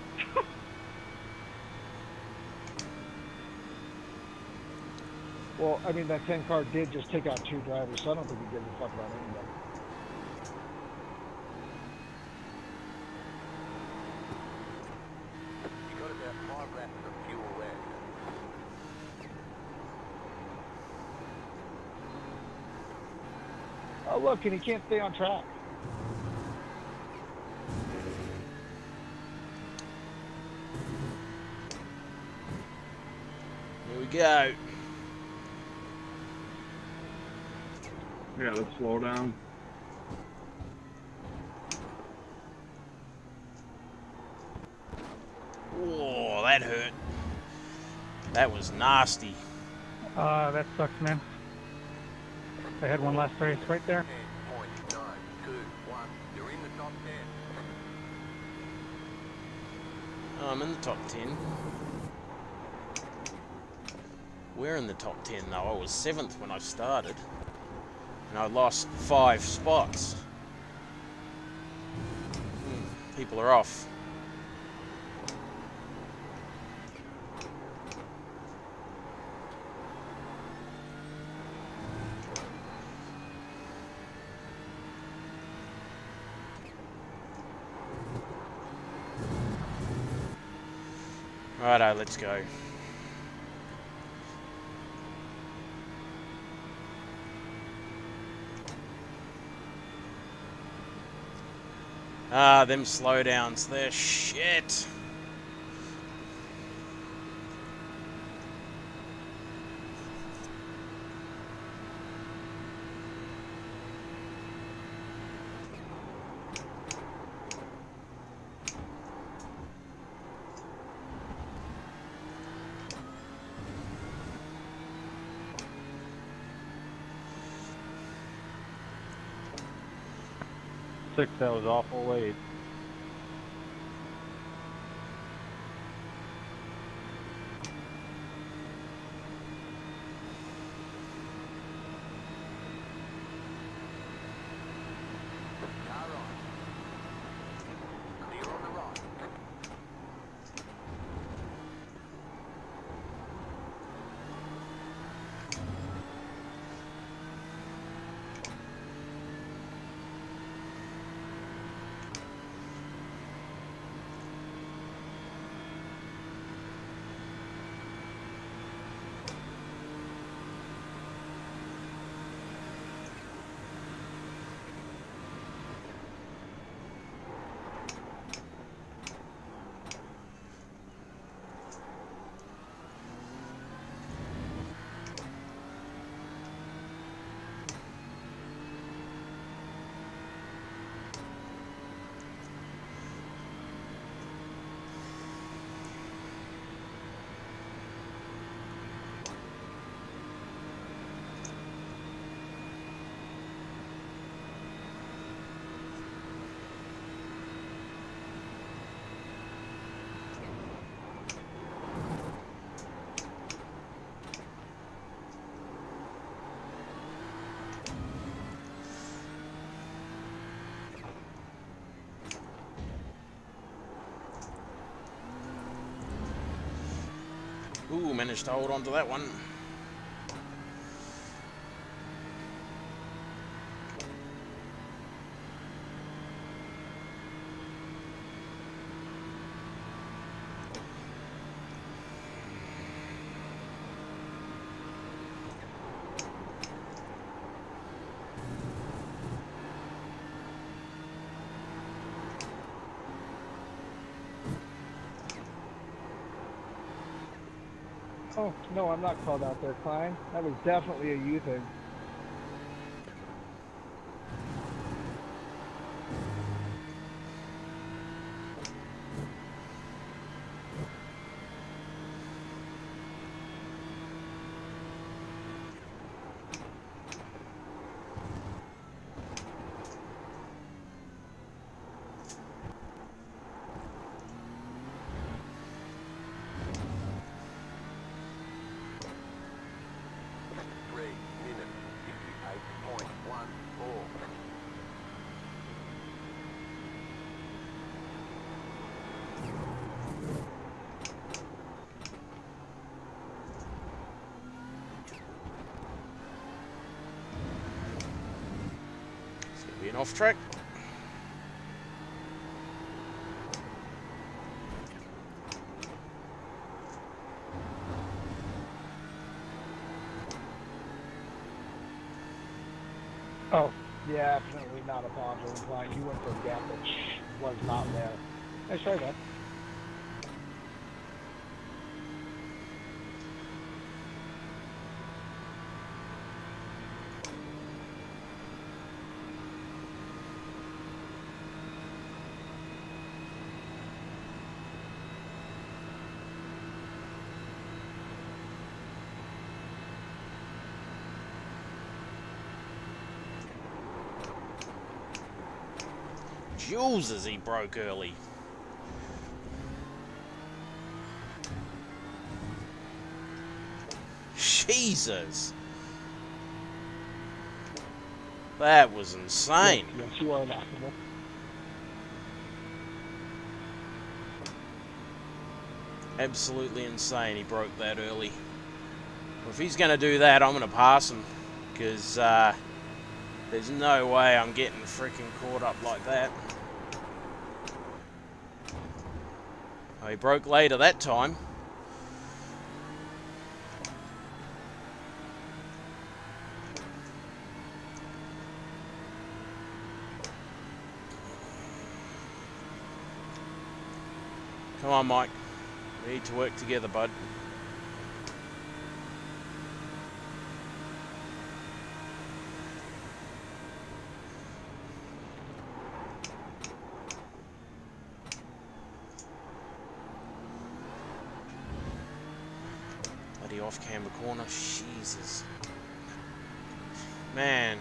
Well, I mean, that 10 car did just take out 2 drivers, so I don't think he gives a fuck about anybody. You got about 5 laps of fuel left. Oh, look, and he can't stay on track. Here we go. Yeah, let's slow down. Oh, that hurt. That was nasty. That sucks, man. I had one last race right there. 10.921. You're in the top 10. Oh, I'm in the top 10. We're in the top 10 though. I was 7th when I started. And I lost 5 spots. People are off. Righto, let's go. Ah, them slowdowns, they're shit. That was awful late. Car right. Clear on the right. Ooh, managed to hold on to that one. Oh, no, I'm not called out there, Klein. That was definitely a you thing. Being off track. Oh, yeah, definitely not a Bonzo, Klein. You went for a gap that was not there. Nice try, man. Jules as he broke early. Jesus. That was insane. Yes, you are laughable. Absolutely insane he broke that early. Well, if he's going to do that, I'm going to pass him. Because there's no way I'm getting freaking caught up like that. Oh, he broke later that time. Come on, Mike. We need to work together, bud. Bloody off-camber corner. Jesus. Man.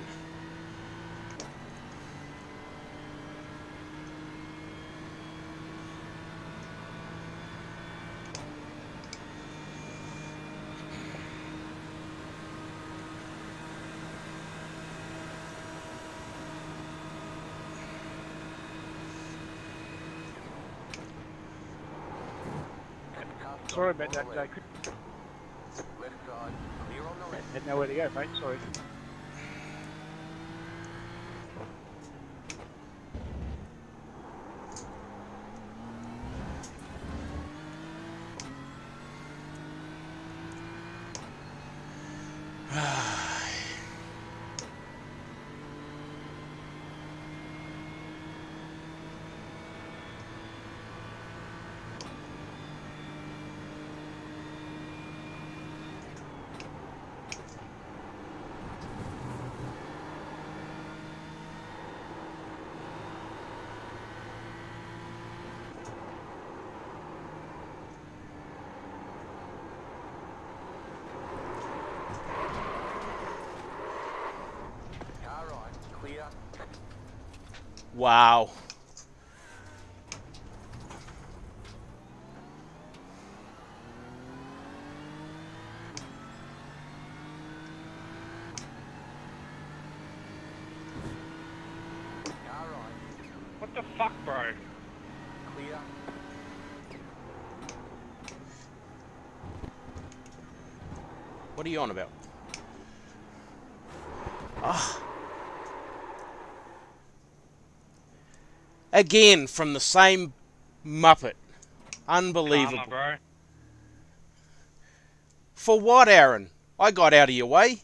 Sorry about that, I Left side, clear on the left. didn't know where to go, mate. Sorry. Car right, clear. Wow. Car right, What the fuck, bro? clear. What are you on about? Ah. Again, from the same Muppet. Unbelievable. Karma, bro. For what, Aaron? I got out of your way.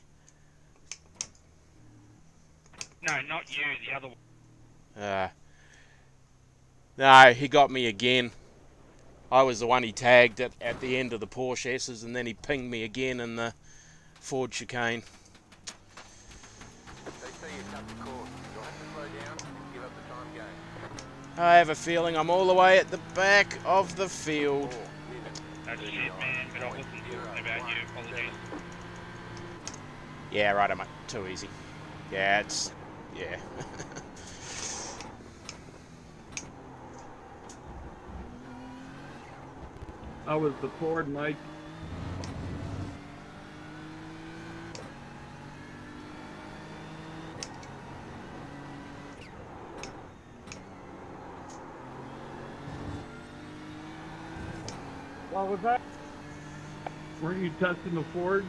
No, not you, the other one. No, he got me again. I was the one he tagged at the end of the Porsche S's, and then he pinged me again in the Ford chicane. They say you cut the course. You'll have to slow down and give up the time game. I have a feeling I'm all the way at the back of the field. 4 minutes. That's shit, man, but I wasn't talking about you. Apologies. Yeah, right, mate. Too easy. Yeah, it's... yeah. I was the Ford, Mike. What was that? Weren't you testing the Ford?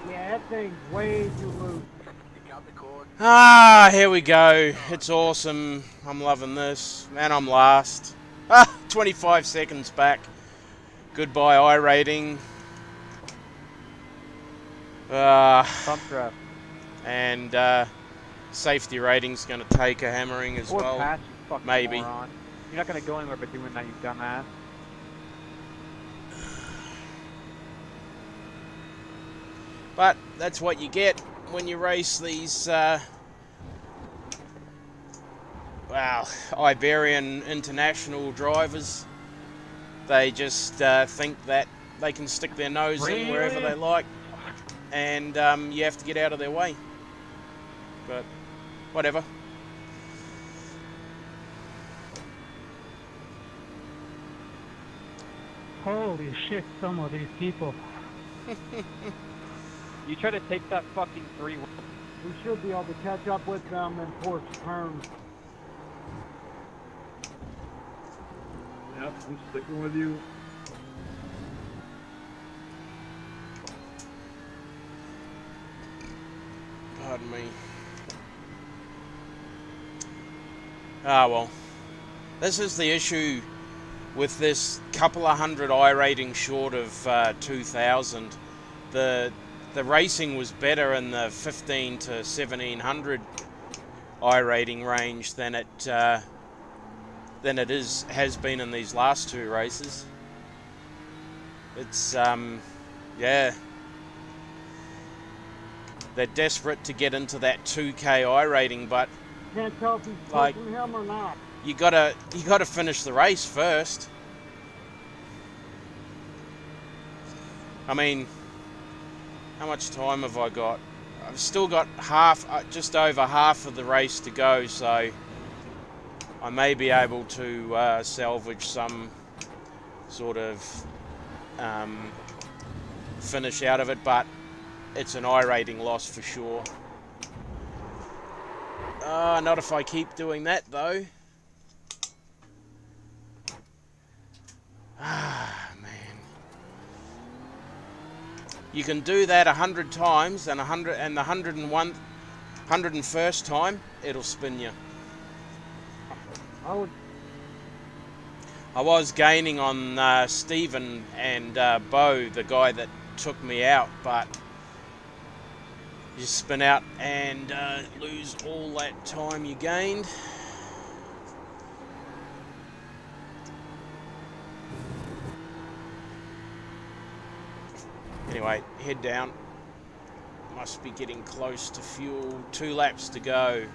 Yeah, that thing's way too loose. You cut the cord. Ah, here we go. It's awesome. I'm loving this. Man, I'm last. Ah, 25 seconds back. Goodbye, I rating. Pump draft. And safety rating's going to take a hammering as Or well. pass, you fucking Maybe. moron. You're not gonna go anywhere by doing that, you dumbass. But that's what you get when you race these, well, Iberian international drivers. They just think that they can stick their nose in wherever they like, and you have to get out of their way. But whatever. Holy shit, some of these people. You try to take that fucking 3. We should be able to catch up with them in Porch terms. Yep, I'm sticking with you. Pardon me. Ah, well. This is the issue with this couple of hundred I rating short of 2000. The racing was better in the 15 to 1700 I rating range than it than it has been in these last two races. It's yeah, they're desperate to get into that 2K I rating, but Can't tell if he's like, pushing him or not. you gotta finish the race first. I mean, how much time have I got? I've still got just over half of the race to go, so I may be able to salvage some sort of finish out of it, but it's an I rating loss for sure. Not if I keep doing that though. Ah, man. You can do that 100 times, and the 101st time, it'll spin you. I was gaining on Stephen and Bo, the guy that took me out, but you spin out and lose all that time you gained. Anyway, head down. Must be getting close to fuel. 2 laps to go.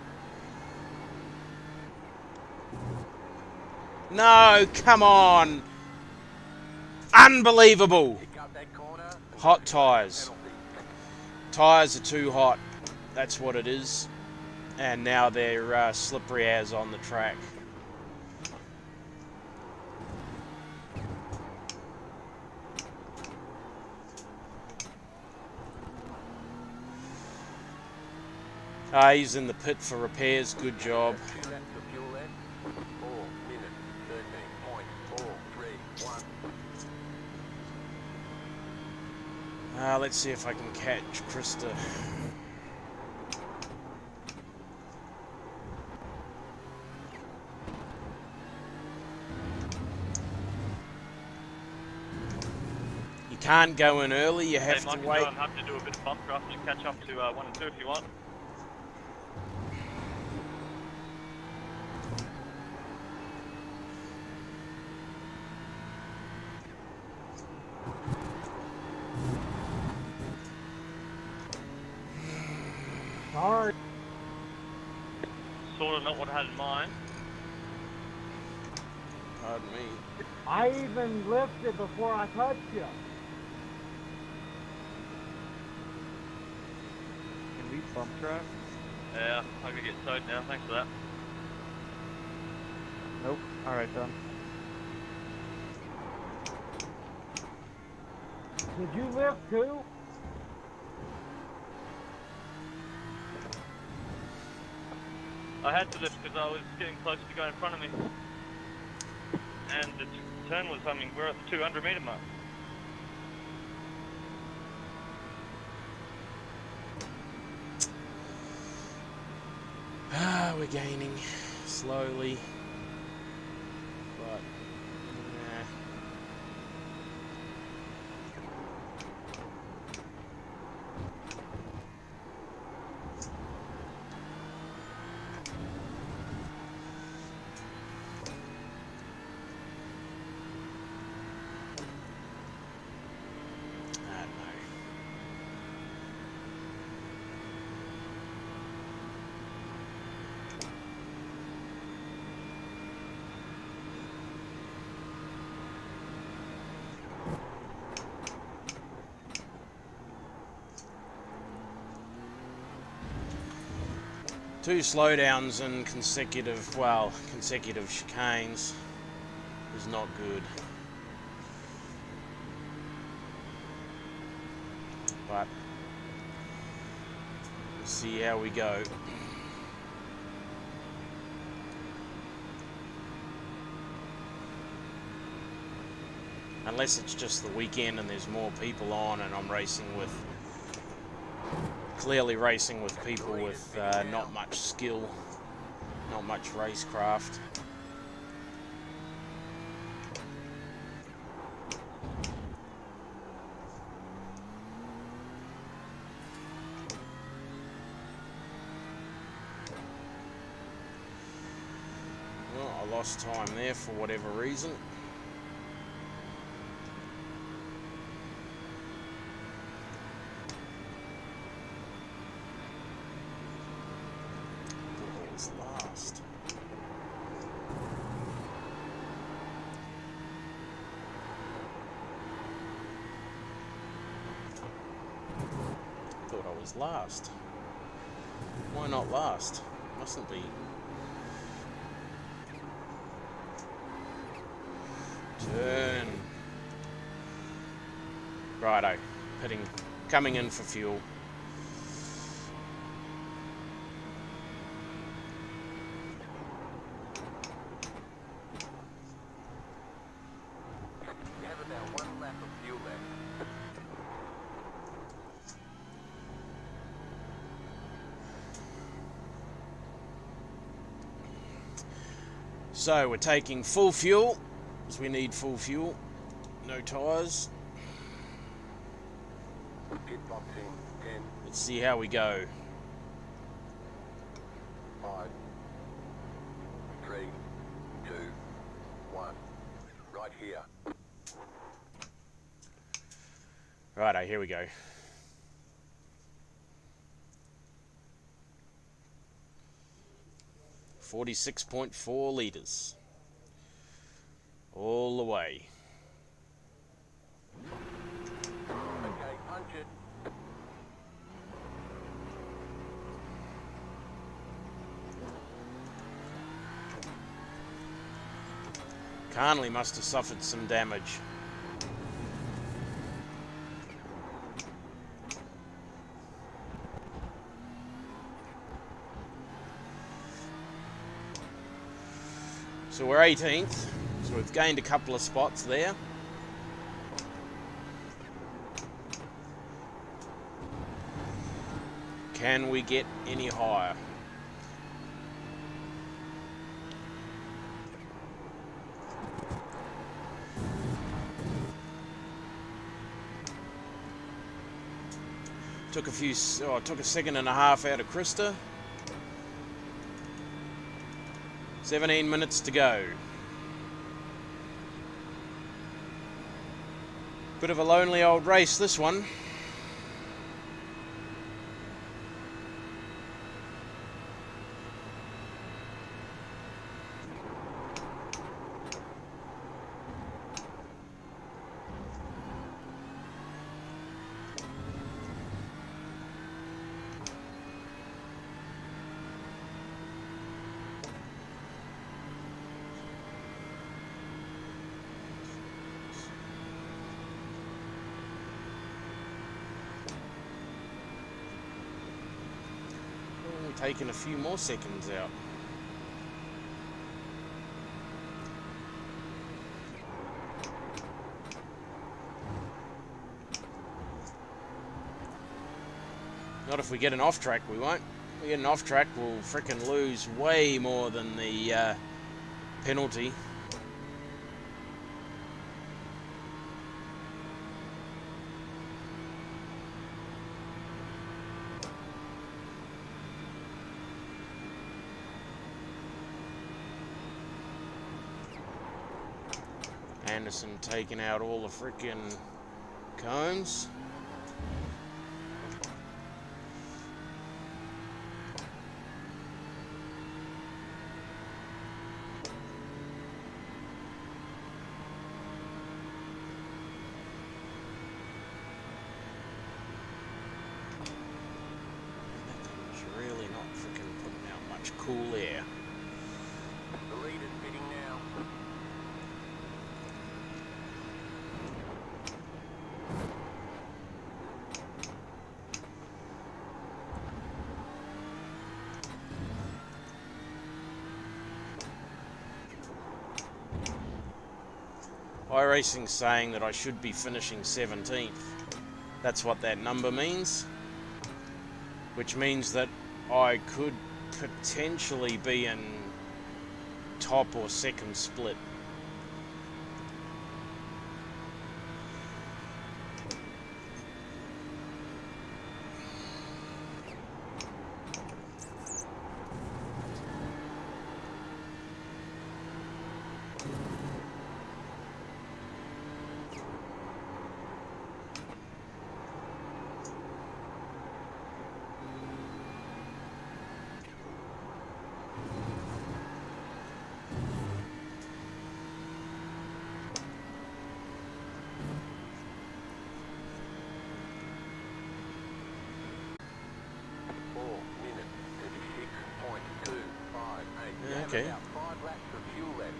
No, come on. Unbelievable. Hot tyres. Tyres are too hot. That's what it is. And now they're slippery as on the track. He's in the pit for repairs. Good job. 2 laps of fuel left. 4 minutes, 13.41. Let's see if I can catch Krista. You can't go in early, you have to wait. I'm happy to do a bit of bump draft and catch up to 1 and 2 if you want. Sorry. Sort of not what I had in mind. Pardon me. I even lifted before I touched you. Can we bump track? Yeah, I could get towed now, thanks for that. Nope. Alright then. Did you lift too? I had to lift because I was getting close to go in front of me. And the turn was, I mean, we're at the 200 metre mark. We're gaining slowly. But, yeah. Two slowdowns in consecutive chicanes is not good. But we'll see how we go. Unless it's just the weekend and there's more people on and I'm clearly racing with people with not much skill, not much racecraft. Oh, I lost time there for whatever reason. Thought I was last. Thought I was last. Why not last? Mustn't be. Turn. Righto. Coming in for fuel. You have about 1 lap of fuel left. So we're taking full fuel, because we need full fuel. No tyres. Pit box in 10, Let's see how we go. 5, 3, 2, 1. Right here. Righto, here we go. $46.4 litres. All the way. Okay, punch it. Carnley must have suffered some damage. So we're 18th, so we've gained a couple of spots there. Can we get any higher? Took a second and a half out of Krista. 17 minutes to go. Bit of a lonely old race, this one. Taking a few more seconds out. Not if we get an off track, we won't. If we get an off track, we'll frickin' lose way more than the penalty. Anderson taking out all the frickin' cones. That thing's really not frickin' putting out much cool air. The leader's pitting now. iRacing's saying that I should be finishing 17th. That's what that number means. Which means that I could potentially be in top or second split. Okay. About 5 laps of fuel left.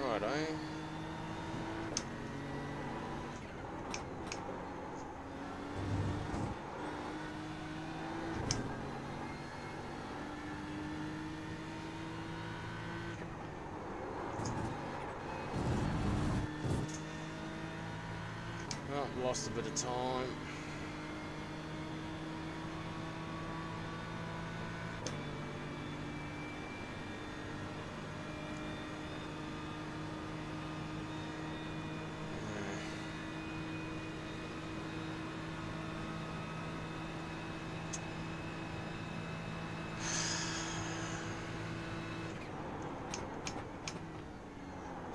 Righto. Oh, lost a bit of time.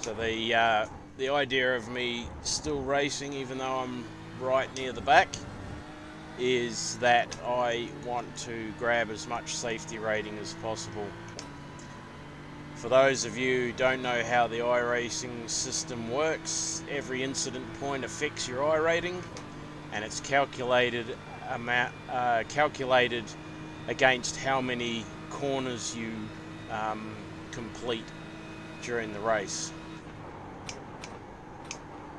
So the idea of me still racing, even though I'm right near the back, is that I want to grab as much safety rating as possible. For those of you who don't know how the iRacing system works, every incident point affects your iRating, and it's calculated against how many corners you complete during the race.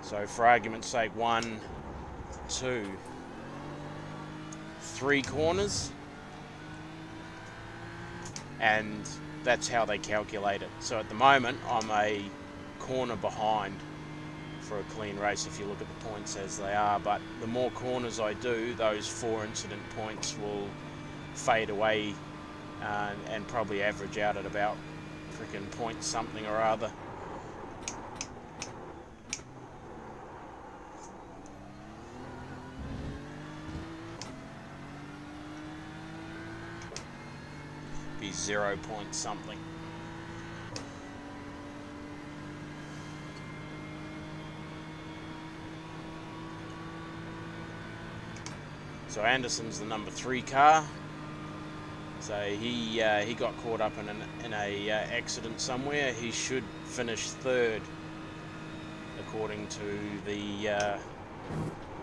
So for argument's sake, 1, 2, 3 corners, and that's how they calculate it. So at the moment, I'm a corner behind for a clean race if you look at the points as they are, but the more corners I do, those 4 incident points will fade away and probably average out at about freaking point something or other. Be 0 point something. So Anderson's the number 3 car. So he got caught up in a accident somewhere. He should finish 3rd, according to the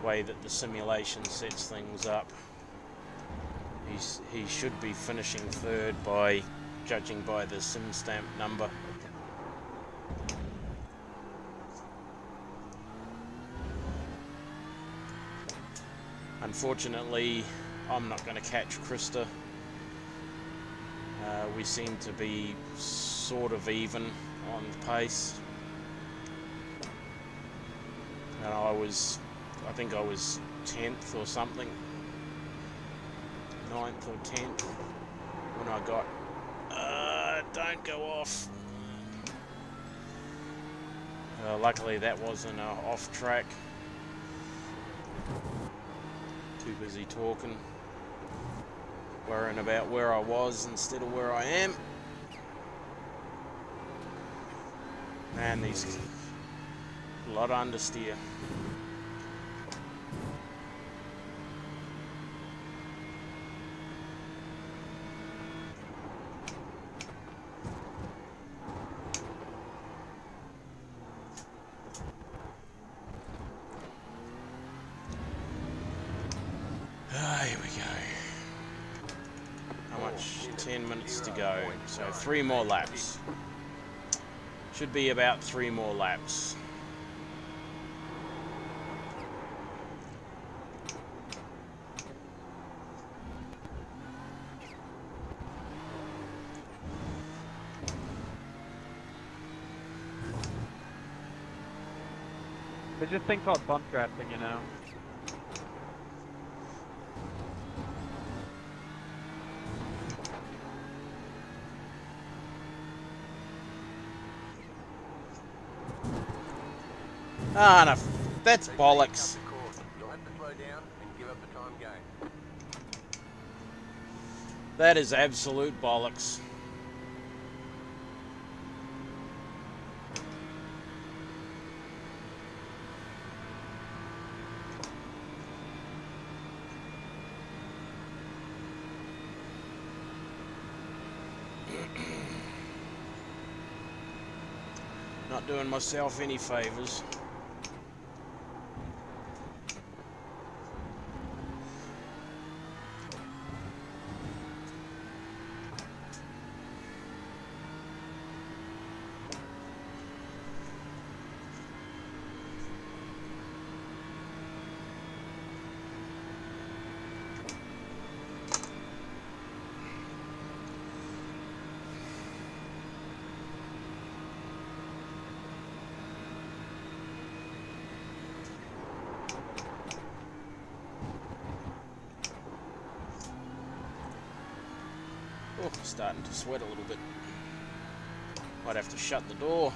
way that the simulation sets things up. He should be finishing 3rd by judging by the sim stamp number. Unfortunately, I'm not going to catch Krista. We seem to be sort of even on the pace. And I think I was 10th or something. 9th or 10th when I got don't go off. Luckily that wasn't off track. Too busy talking, worrying about where I was instead of where I am. Man, these a lot of understeer. Here we go. How much? 10 minutes to go. So 3 more laps. Should be about 3 more laps. There's this thing called bump drafting, you know. Ah, no, that's bollocks. You'll have to slow down and give up the time gain. That is absolute bollocks. Not doing myself any favours. Oh, starting to sweat a little bit. Might have to shut the door.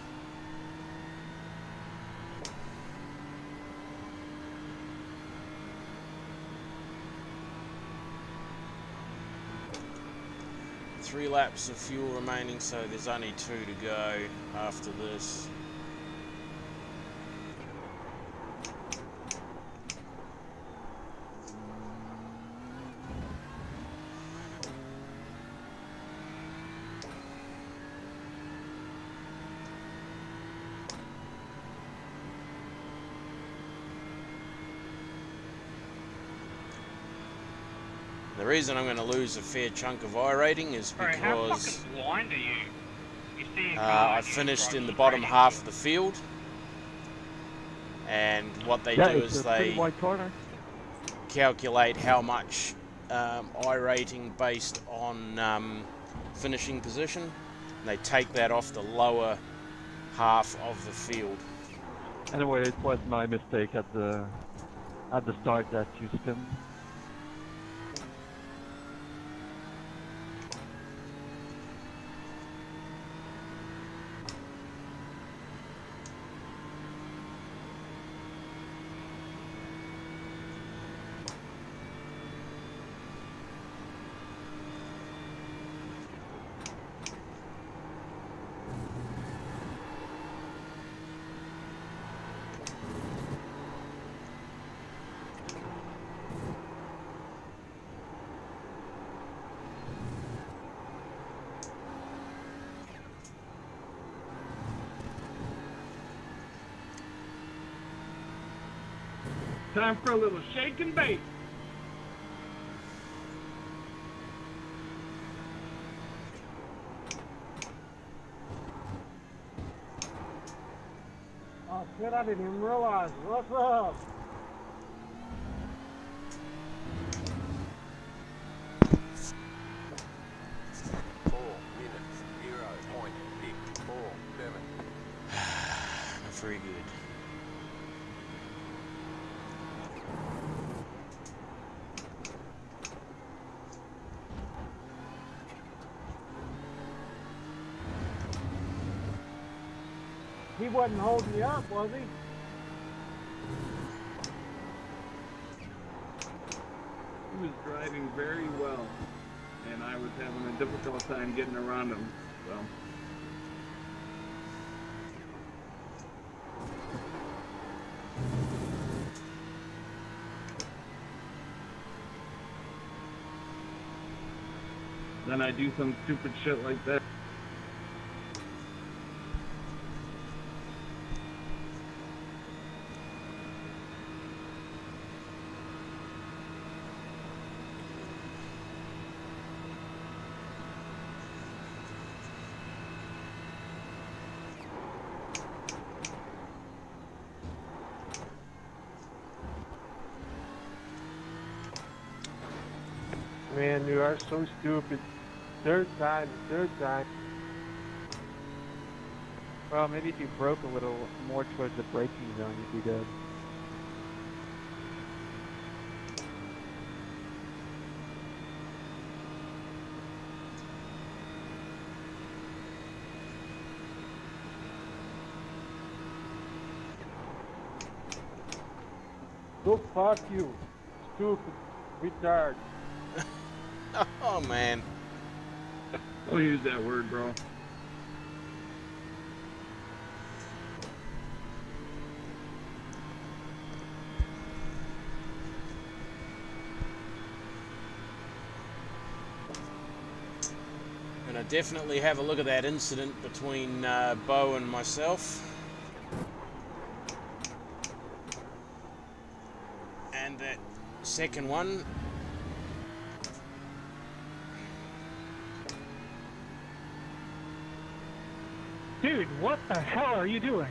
Three laps of fuel remaining, so there's only 2 to go after this. The reason I'm going to lose a fair chunk of I rating is Bro, how because fucking blind are you? You see I finished in the bottom half of the field, and what they do is they calculate how much I rating based on finishing position, and they take that off the lower half of the field. Anyway, it was my mistake at the start that you spin. Time for a little shake and bake. Oh shit, I didn't even realize. What's up? Not very good. He wasn't holding you up, was he? He was driving very well, and I was having a difficult time getting around him. So. Then I do some stupid shit like that. Man, you are so stupid. Third time. Well, maybe if you broke a little more towards the braking zone, you'd be good. So fuck you, stupid retard. Oh man. Don't use that word, bro. I'm gonna definitely have a look at that incident between Bo and myself. And that second one. Dude, what the hell are you doing?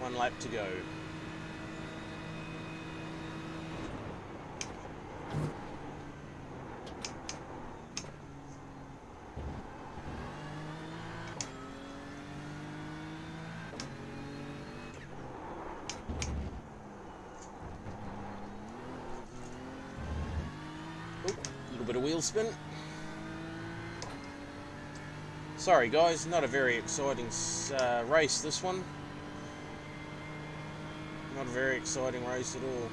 One lap to go. Little bit of wheel spin. Sorry guys, not a very exciting race this one. Not a very exciting race at all.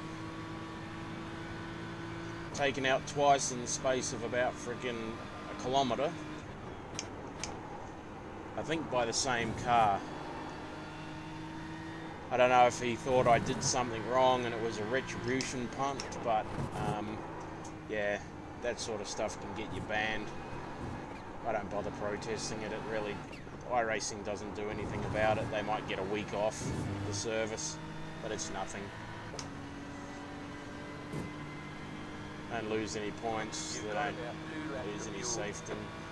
Taken out twice in the space of about freaking a kilometre. I think by the same car. I don't know if he thought I did something wrong and it was a retribution punt, but yeah, that sort of stuff can get you banned. I don't bother protesting it. It really, iRacing doesn't do anything about it. They might get a week off the service, but it's nothing. Don't lose any points. They don't lose any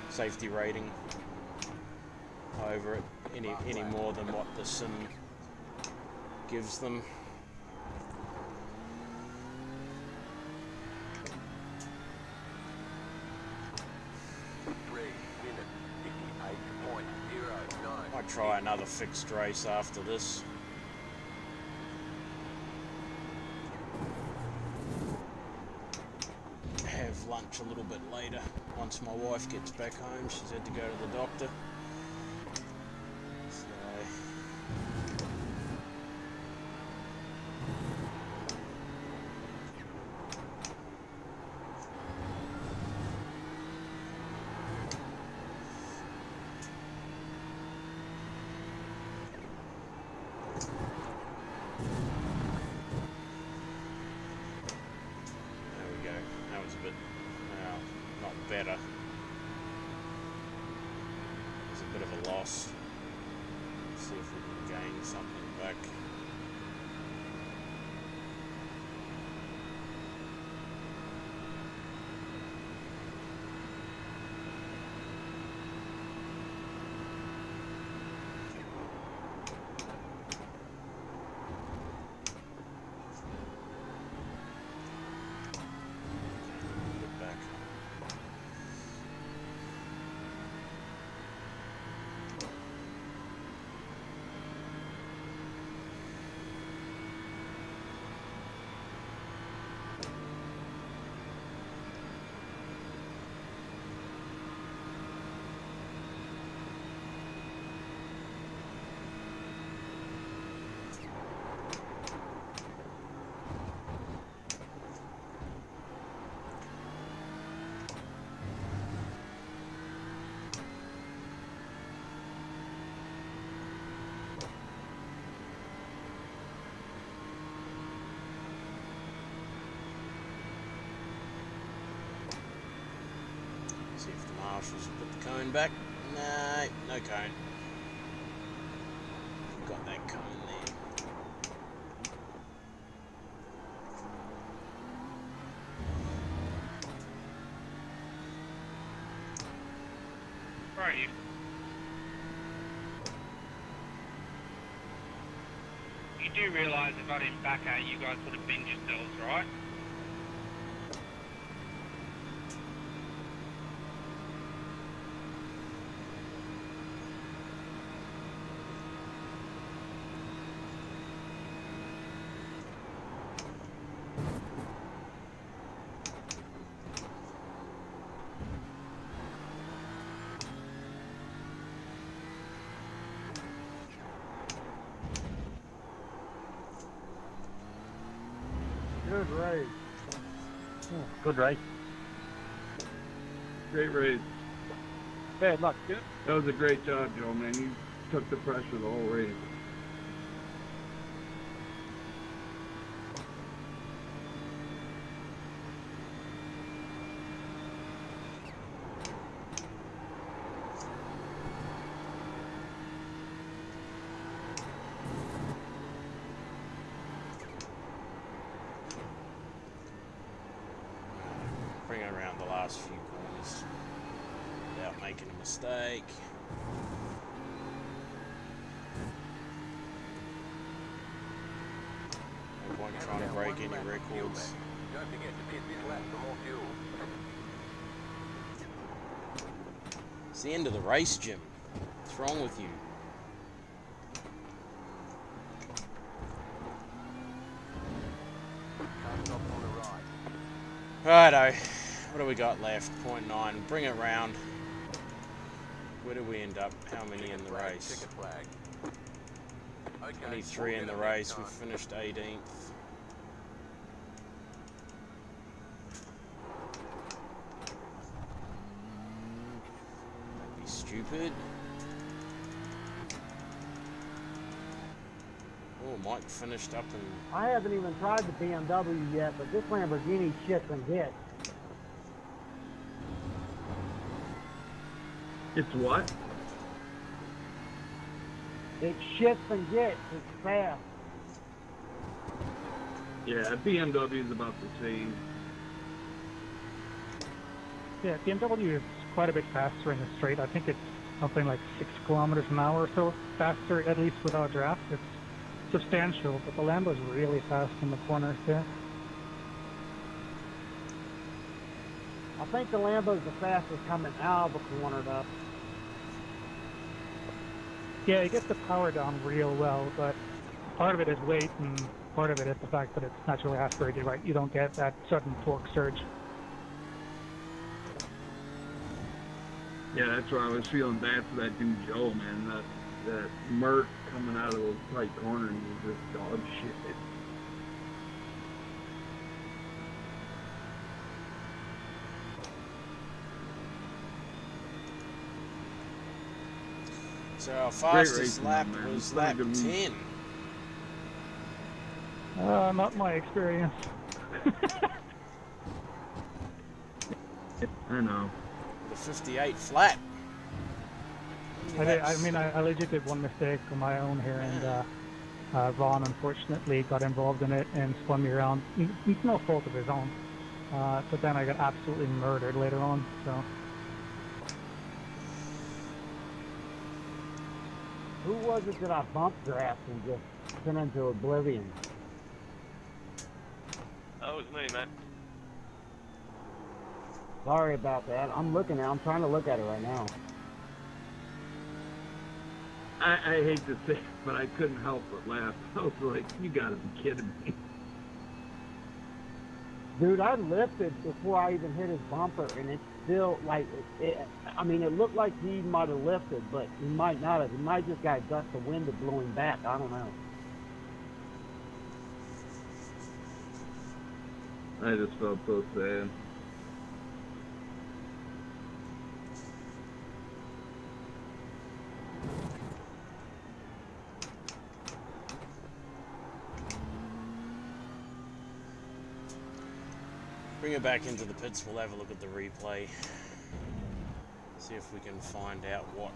safety rating over it any more than what the sim gives them. Might try another fixed race after this. Have lunch a little bit later once my wife gets back home. She's had to go to the doctor. So better. It's a bit of a loss. Let's see if we can gain something back. See if the marshals have put the cone back. No, no cone. We've got that cone there. Where are you? You do realise if I didn't back out, you guys would have binned yourselves, right? Good race. Good race. Great race. Bad luck, Jim. That was a great job, Joe, man. You took the pressure the whole race. Bring it around the last few corners without making a mistake. No point trying to break any records. Don't forget to pit this lap for more fuel. It's the end of the race, Jim. What's wrong with you? Cut stop on the right. Righto. What do we got left? 0.9. Bring it round. Where do we end up? How many in the race? Ticket flag. Okay, 23 in the race. We finished 18th. That'd be stupid. Oh, Mike finished up in... I haven't even tried the BMW yet, but this Lamborghini shits and hits. It's what? It shits and gets. It's fast. Yeah, BMW is about the same. Yeah, BMW is quite a bit faster in the straight. I think it's something like 6 kilometers an hour or so faster, at least without draft. It's substantial, but the Lambo's really fast in the corners there. I think the Lambo's the fastest coming out of the corner, though. Yeah, it gets the power down real well, but part of it is weight, and part of it is the fact that it's naturally aspirated, right? You don't get that sudden torque surge. Yeah, that's why I was feeling bad for that dude Joe, man. That Mert coming out of those tight corners is just dog shit. So our fastest racing, lap man. was Very lap good move. 10. Not my experience. I know. The 58 flat. I legit did one mistake on my own here, and Ron unfortunately got involved in it and spun me around. It's no fault of his own. But then I got absolutely murdered later on, so. Who was it that I bumped draft and just sent into oblivion? That was me, mate. Sorry about that. I'm looking at it. I'm trying to look at it right now. I hate to say it, but I couldn't help but laugh. I was like, you gotta be kidding me. Dude, I lifted before I even hit his bumper, and it's still, like, I mean, it looked like he might have lifted, but he might not have. He might just got a gust of wind that blew him back. I don't know. I just felt so sad. Bring it back into the pits. We'll have a look at the replay. See if we can find out what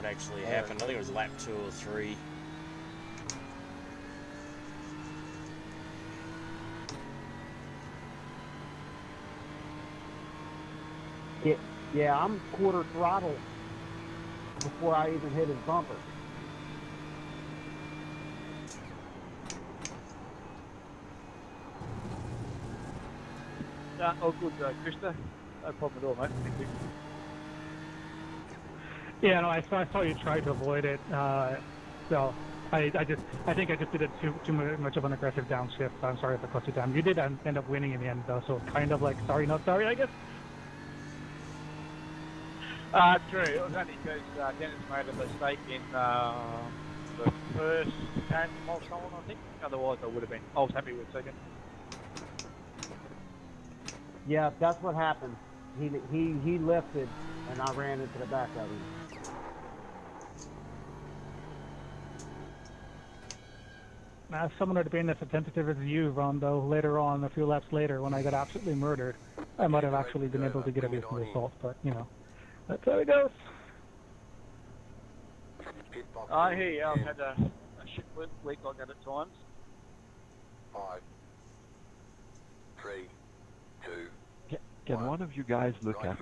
actually happened. I think it was lap 2 or 3. Yeah, I'm quarter throttle before I even hit his bumper. All good, Krista. No problem at all, mate. Thank you. Yeah, no, I saw you tried to avoid it. So I think I just did it too much of an aggressive downshift. So I'm sorry if I cost you time. You did end up winning in the end, though. So kind of like sorry, not sorry, I guess. True. It was only because Dennis made a mistake in the first turn milestone, I think. Otherwise, I would have been. I was happy with second. Yeah, that's what happened. He lifted, and I ran into the back of him. Someone had been as attentive as you, Ron, though, later on, a few laps later, when I got absolutely murdered, I might have actually been able to get away from the assault, but, you know, that's how it goes. I hear you. I've had a shit week like that at times. 5, 3, 2. Can one of you guys look at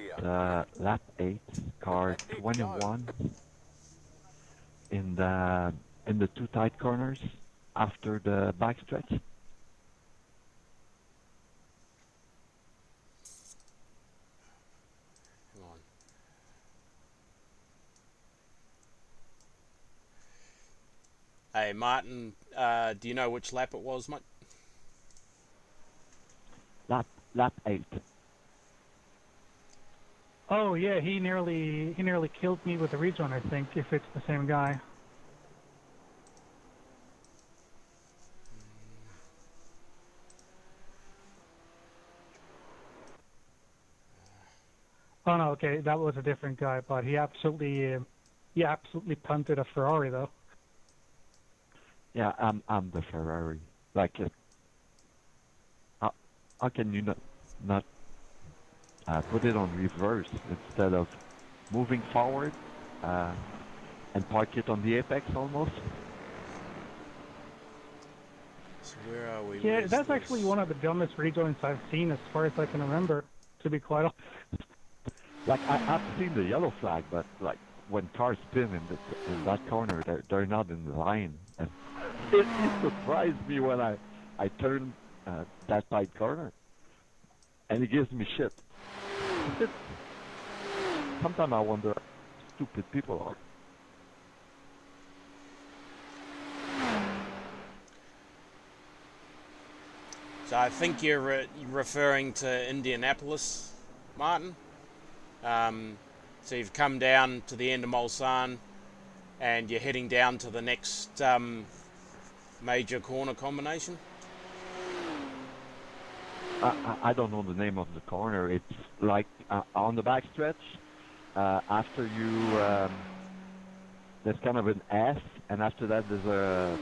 lap 8, car 21 in the two tight corners after the backstretch? Hang on. Hey, Martin, do you know which lap it was, mate? Lap 8. Oh yeah, he nearly killed me with the rejoin, I think, if it's the same guy. Oh no, okay, that was a different guy, but he absolutely punted a Ferrari though. Yeah, I'm the Ferrari. Like, how can you not put it on reverse instead of moving forward and park it on the apex almost? So where are we? Yeah, Where's that's this? actually one of the dumbest rejoins I've seen as far as I can remember, to be quite honest. Like, I've seen the yellow flag, but like when cars spin in that corner, they're not in line. And it surprised me when I turned that tight corner, and it gives me shit. Sometimes I wonder how stupid people are. So I think you're referring to Indianapolis, Martin. So you've come down to the end of Mulsanne, and you're heading down to the next major corner combination. I don't know the name of the corner. It's like on the backstretch. After you, there's kind of an S, and after that there's a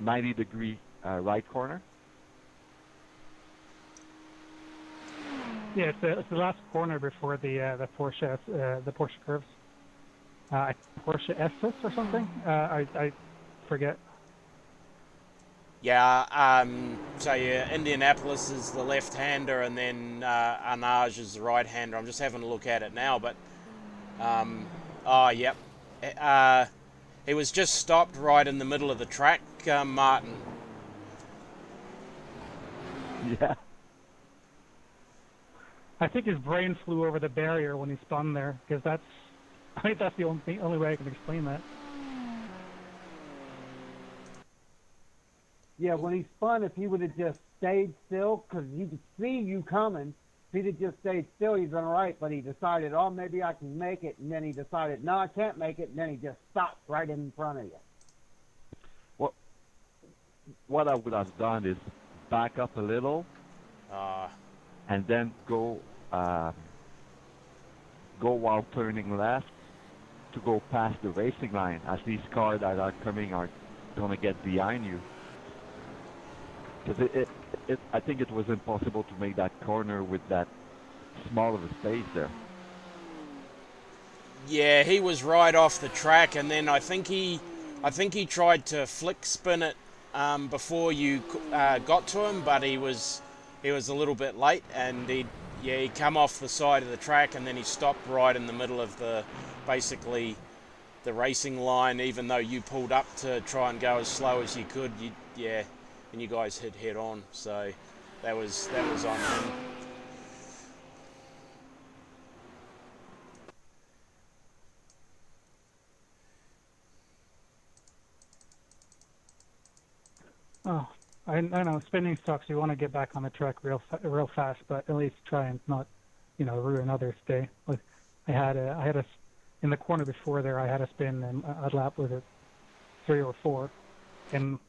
90-degree right corner. Yeah, it's the last corner before the Porsche curves. Porsche SS or something. I forget. Yeah. So yeah, Indianapolis is the left-hander, and then Arnage is the right-hander. I'm just having a look at it now, but oh yep. He was just stopped right in the middle of the track, Martin. Yeah. I think his brain flew over the barrier when he spun there, because I think that's the only way I can explain that. Yeah, when he spun, if he would have just stayed still, because he could see you coming, if he'd have just stayed still, he'd been all right, but he decided, oh, maybe I can make it, and then he decided, no, I can't make it, and then he just stopped right in front of you. What I would have done is back up a little, and then go while turning left to go past the racing line, as these cars that are coming are gonna get behind you. Because I think it was impossible to make that corner with that small of a space there. Yeah, he was right off the track, and then I think he tried to flick spin it before you got to him, but he was a little bit late, and he come off the side of the track, and then he stopped right in the middle of basically the racing line, even though you pulled up to try and go as slow as you could. And you guys hit head on, so that was on him. Oh, I know spinning sucks. You want to get back on the track real fast, but at least try and not, ruin others' day. Like I had a in the corner before there. I had a spin and a lap with it 3 or 4, and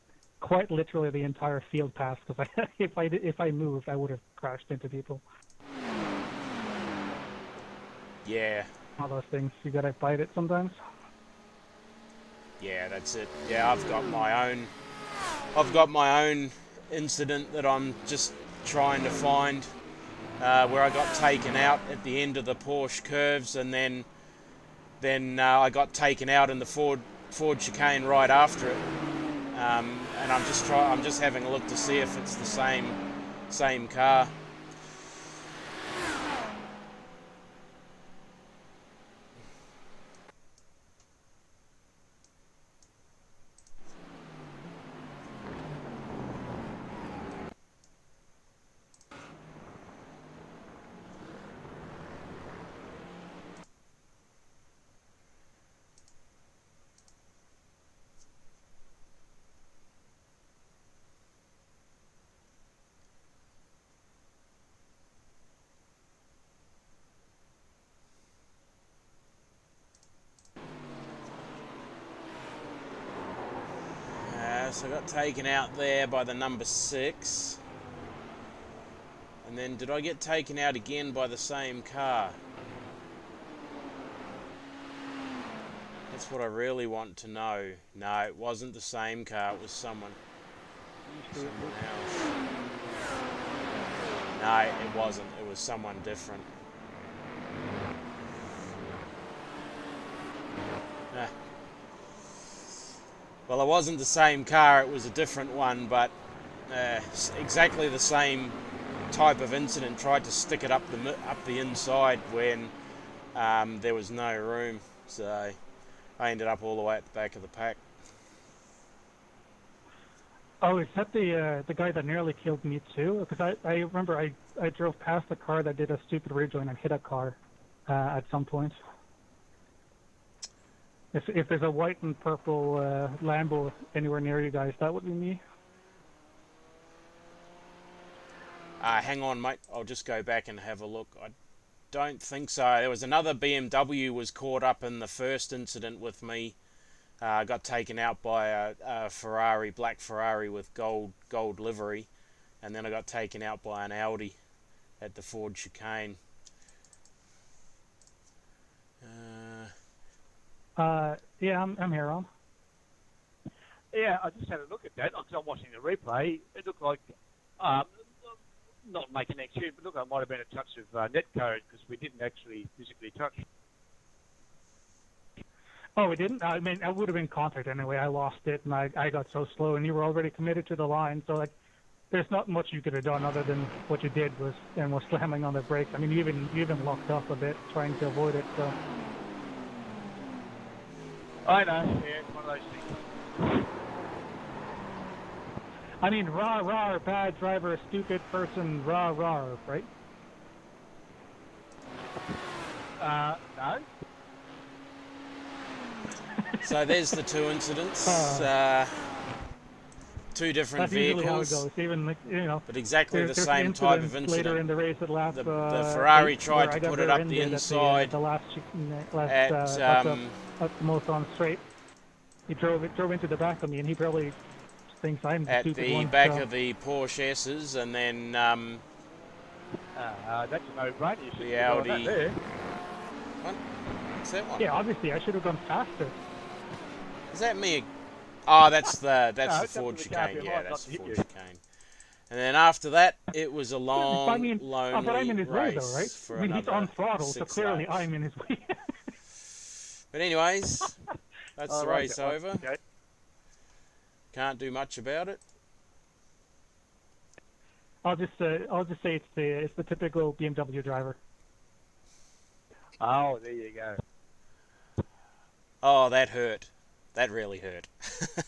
quite literally the entire field passed, because if I moved, I would have crashed into people. Yeah, All those things. You gotta bite it sometimes. yeah, that's it. Yeah, I've got my own. I've got my own incident that I'm just trying to find, where I got taken out at the end of the Porsche curves, and then I got taken out in the Ford chicane right after it. And I'm just having a look to see if it's the same car. So I got taken out there by the number 6. And then did I get taken out again by the same car? That's what I really want to know. No, it wasn't the same car, it was someone else. No, it wasn't. It was someone different. Ah. Well, it wasn't the same car, it was a different one, but exactly the same type of incident. Tried to stick it up the inside when there was no room, so I ended up all the way at the back of the pack. Oh, is that the guy that nearly killed me too? Because I remember I drove past a car that did a stupid rear join and hit a car at some point. If there's a white and purple Lambo anywhere near you guys, that would be me. Hang on, mate. I'll just go back and have a look. I don't think so. There was another BMW was caught up in the first incident with me. Got taken out by a Ferrari, black Ferrari with gold livery, and then I got taken out by an Audi at the Ford chicane. Yeah, I'm here, Ron. Yeah, I just had a look at that because I'm watching the replay. It looked like, not making an excuse, but look, I might have been a touch of net code because we didn't actually physically touch. Oh, we didn't? I mean, I would have been contact anyway. I lost it, and I got so slow, and you were already committed to the line, so like, there's not much you could have done other than what you did was slamming on the brakes. I mean, you even locked up a bit trying to avoid it, so. I know, yeah, it's one of those things. I mean, rah, bad driver, stupid person, rah, right? No. So there's the two incidents. Two different That's vehicles. Usually how it goes. Even like, but exactly the same type of incident. Later in the race at lap, the Ferrari 8, tried to put it up the inside the last up the most on straight. He drove into the back of me, and he probably thinks I'm the at stupid the one. back of the Porsche S's, and then that's a no-brainer. You should the be Audi. doing that there. What? What's that one? Yeah, obviously I should have gone faster. Is that me? Oh, that's the Ford the car chicane. behind, Yeah, not that's to the hit Ford you. chicane. And then after that, it was a long, but I'm in his way race though, right? for I mean, he's on throttle, so 6 clearly laps. I'm in his way. But anyways, that's the race it. over. Okay. Can't do much about it. I'll just say it's the typical BMW driver. Oh, there you go. Oh, that hurt. That really hurt.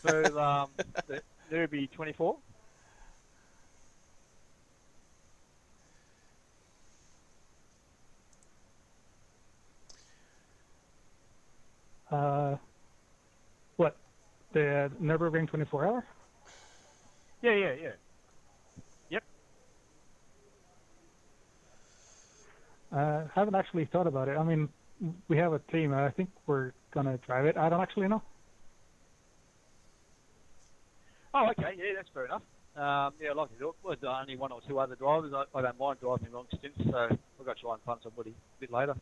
So, the newbie 24? What? The Nürburgring 24-hour? Yeah. Yep. Haven't actually thought about it. I mean, we have a team. I think we're gonna drive it. I don't actually know. Oh, okay. Yeah, that's fair enough. Yeah, I'd like to do it. With only one or two other drivers, I don't mind driving long stints, so I've got to try and find somebody a bit later.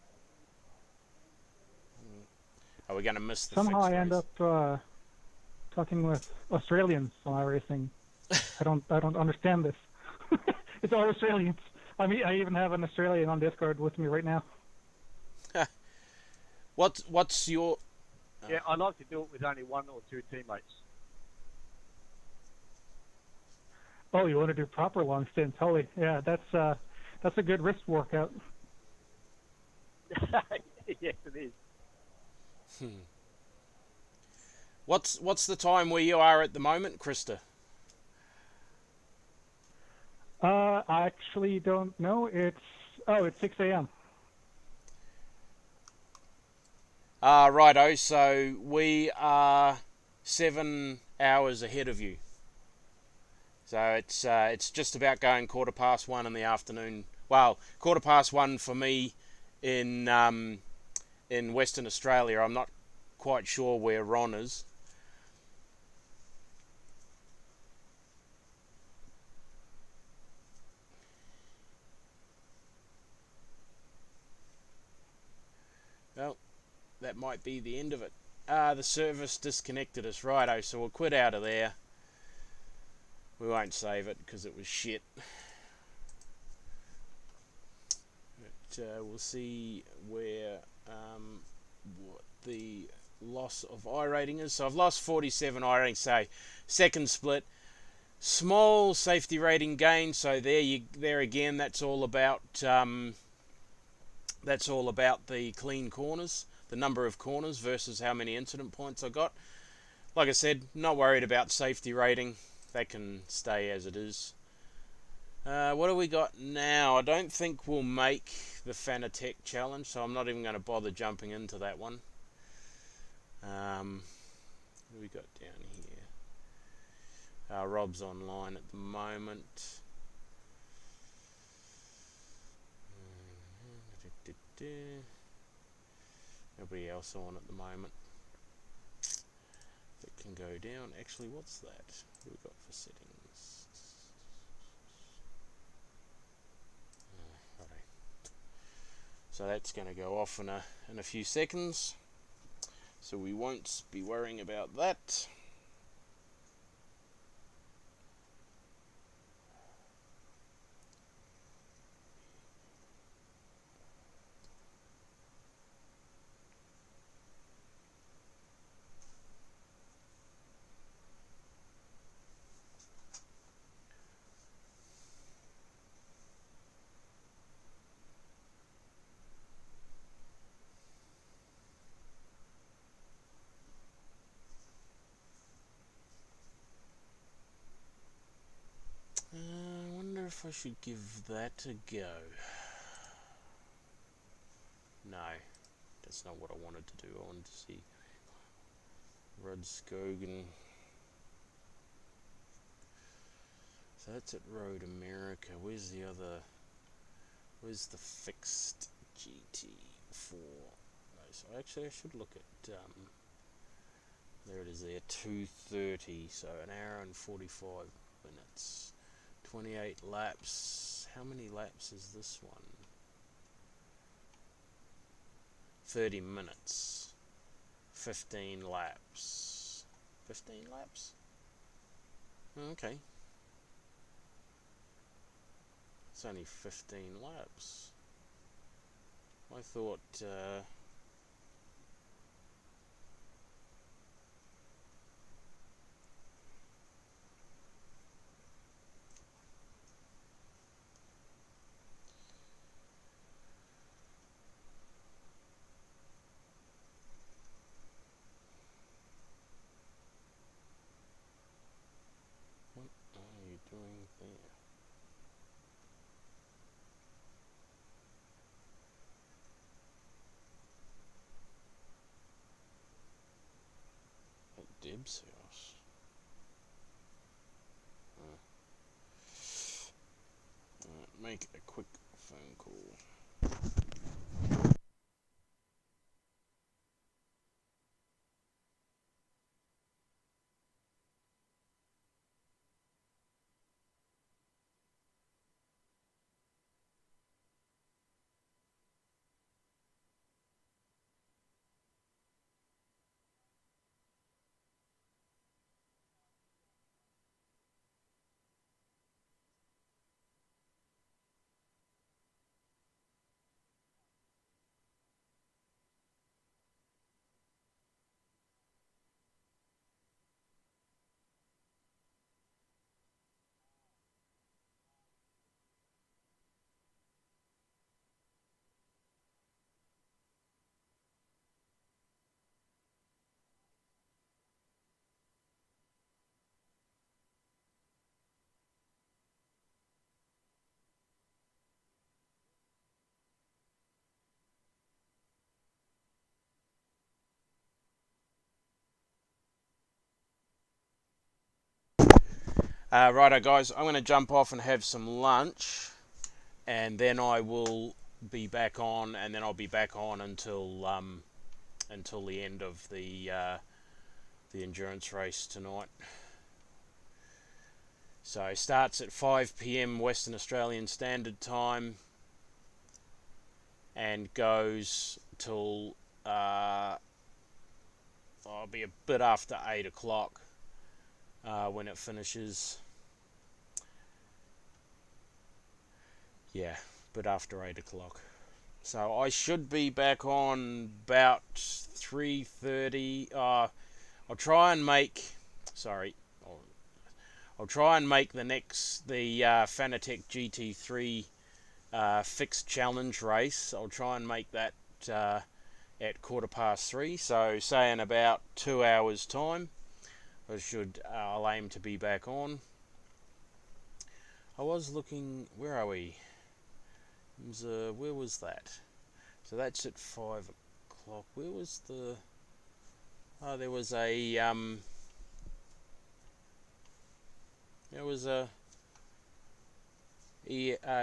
Are we going to miss the Somehow fixed I end race? up talking with Australians on iRacing. I don't understand this. It's all Australians. I mean, I even have an Australian on Discord with me right now. What's your... Yeah, I like to do it with only one or two teammates. Oh, you want to do proper long stints? Holy, yeah, that's a good wrist workout. Yes, it is. What's the time where you are at the moment, Krista? I actually don't know. It's 6 a.m. Righto. So we are 7 hours ahead of you. So it's just about going 1:15 in the afternoon. Well, 1:15 for me in Western Australia. I'm not quite sure where Ron is. Well, that might be the end of it. The service disconnected us. Righto, so we'll quit out of there. We won't save it because it was shit. But we'll see where what the loss of I rating is. So I've lost 47 I rating. So second split, small safety rating gain. So there again. That's all about the clean corners, the number of corners versus how many incident points I got. Like I said, not worried about safety rating. That can stay as it is. What do we got now? I don't think we'll make the Fanatec challenge, so I'm not even going to bother jumping into that one. What do we got down here? Rob's online at the moment. Nobody else on at the moment. That can go down. Actually, what's that? What have we got for settings? Righto. So that's going to go off in a few seconds. So we won't be worrying about that. I wonder if I should give that a go. No, that's not what I wanted to do. I wanted to see Rod Scogan. So that's at Road America. Where's the other? Where's the fixed GT4? No, so actually I should look at there it is there, 2:30, so an hour and 45 minutes. 28 laps. How many laps is this one? 30 minutes. 15 laps. 15 laps? Okay. It's only 15 laps. I thought what are you doing there? At Deb's house. Make a quick phone call. Righto, guys, I'm going to jump off and have some lunch, and then I will be back on, and then I'll be back on until the end of the endurance race tonight. So it starts at 5 p.m. Western Australian Standard Time and goes till I'll be a bit after 8 o'clock when it finishes. Yeah, a bit after 8 o'clock. So I should be back on about 3:30. I'll try and make. Sorry. I'll try and make the Fanatec GT3 fixed challenge race. I'll try and make that at 3:15. So say in about 2 hours time, I'll aim to be back on. I was looking. Where are we? Where was that? So that's at 5 o'clock. Where was the? Oh, there was a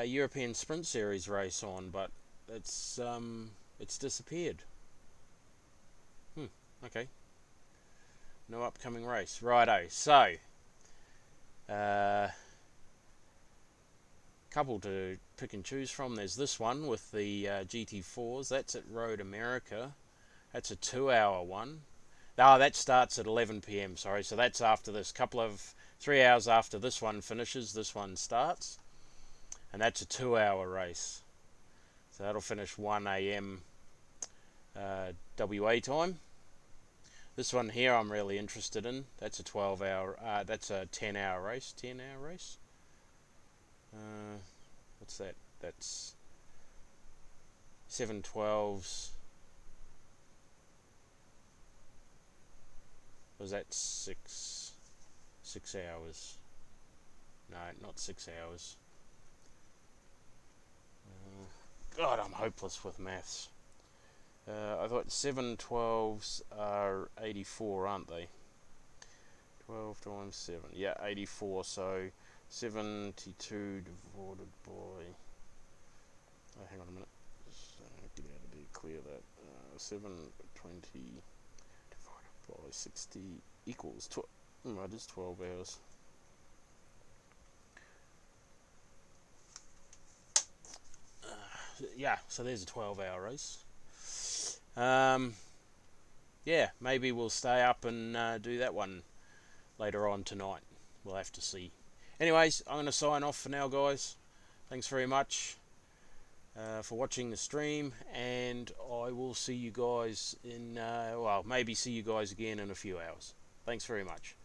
European Sprint Series race on, but it's disappeared. Okay. No upcoming race. Righto. So, couple to pick and choose from. There's this one with the GT4s. That's at Road America. That's a 2-hour one. Oh, that starts at 11 p.m. Sorry. So that's after this. 3 hours after this one finishes, this one starts. And that's a 2-hour race. So that'll finish 1 a.m. WA time. This one here I'm really interested in. That's a 12-hour. That's a 10-hour race. 10-hour race. What's that? That's 7/12s. Was that 6 hours? No, not 6 hours. God, I'm hopeless with maths. I thought 7/12s are 84, aren't they? 12 times 7. Yeah, 84. So 72 divided by. Oh, hang on a minute. Get out of there, clear that. 720 divided by 60 equals 12. It is 12 hours. Yeah, so there's a 12-hour race. Yeah, maybe we'll stay up and do that one later on tonight. We'll have to see. Anyways, I'm going to sign off for now, guys. Thanks very much for watching the stream, and I will see you guys maybe see you guys again in a few hours. Thanks very much.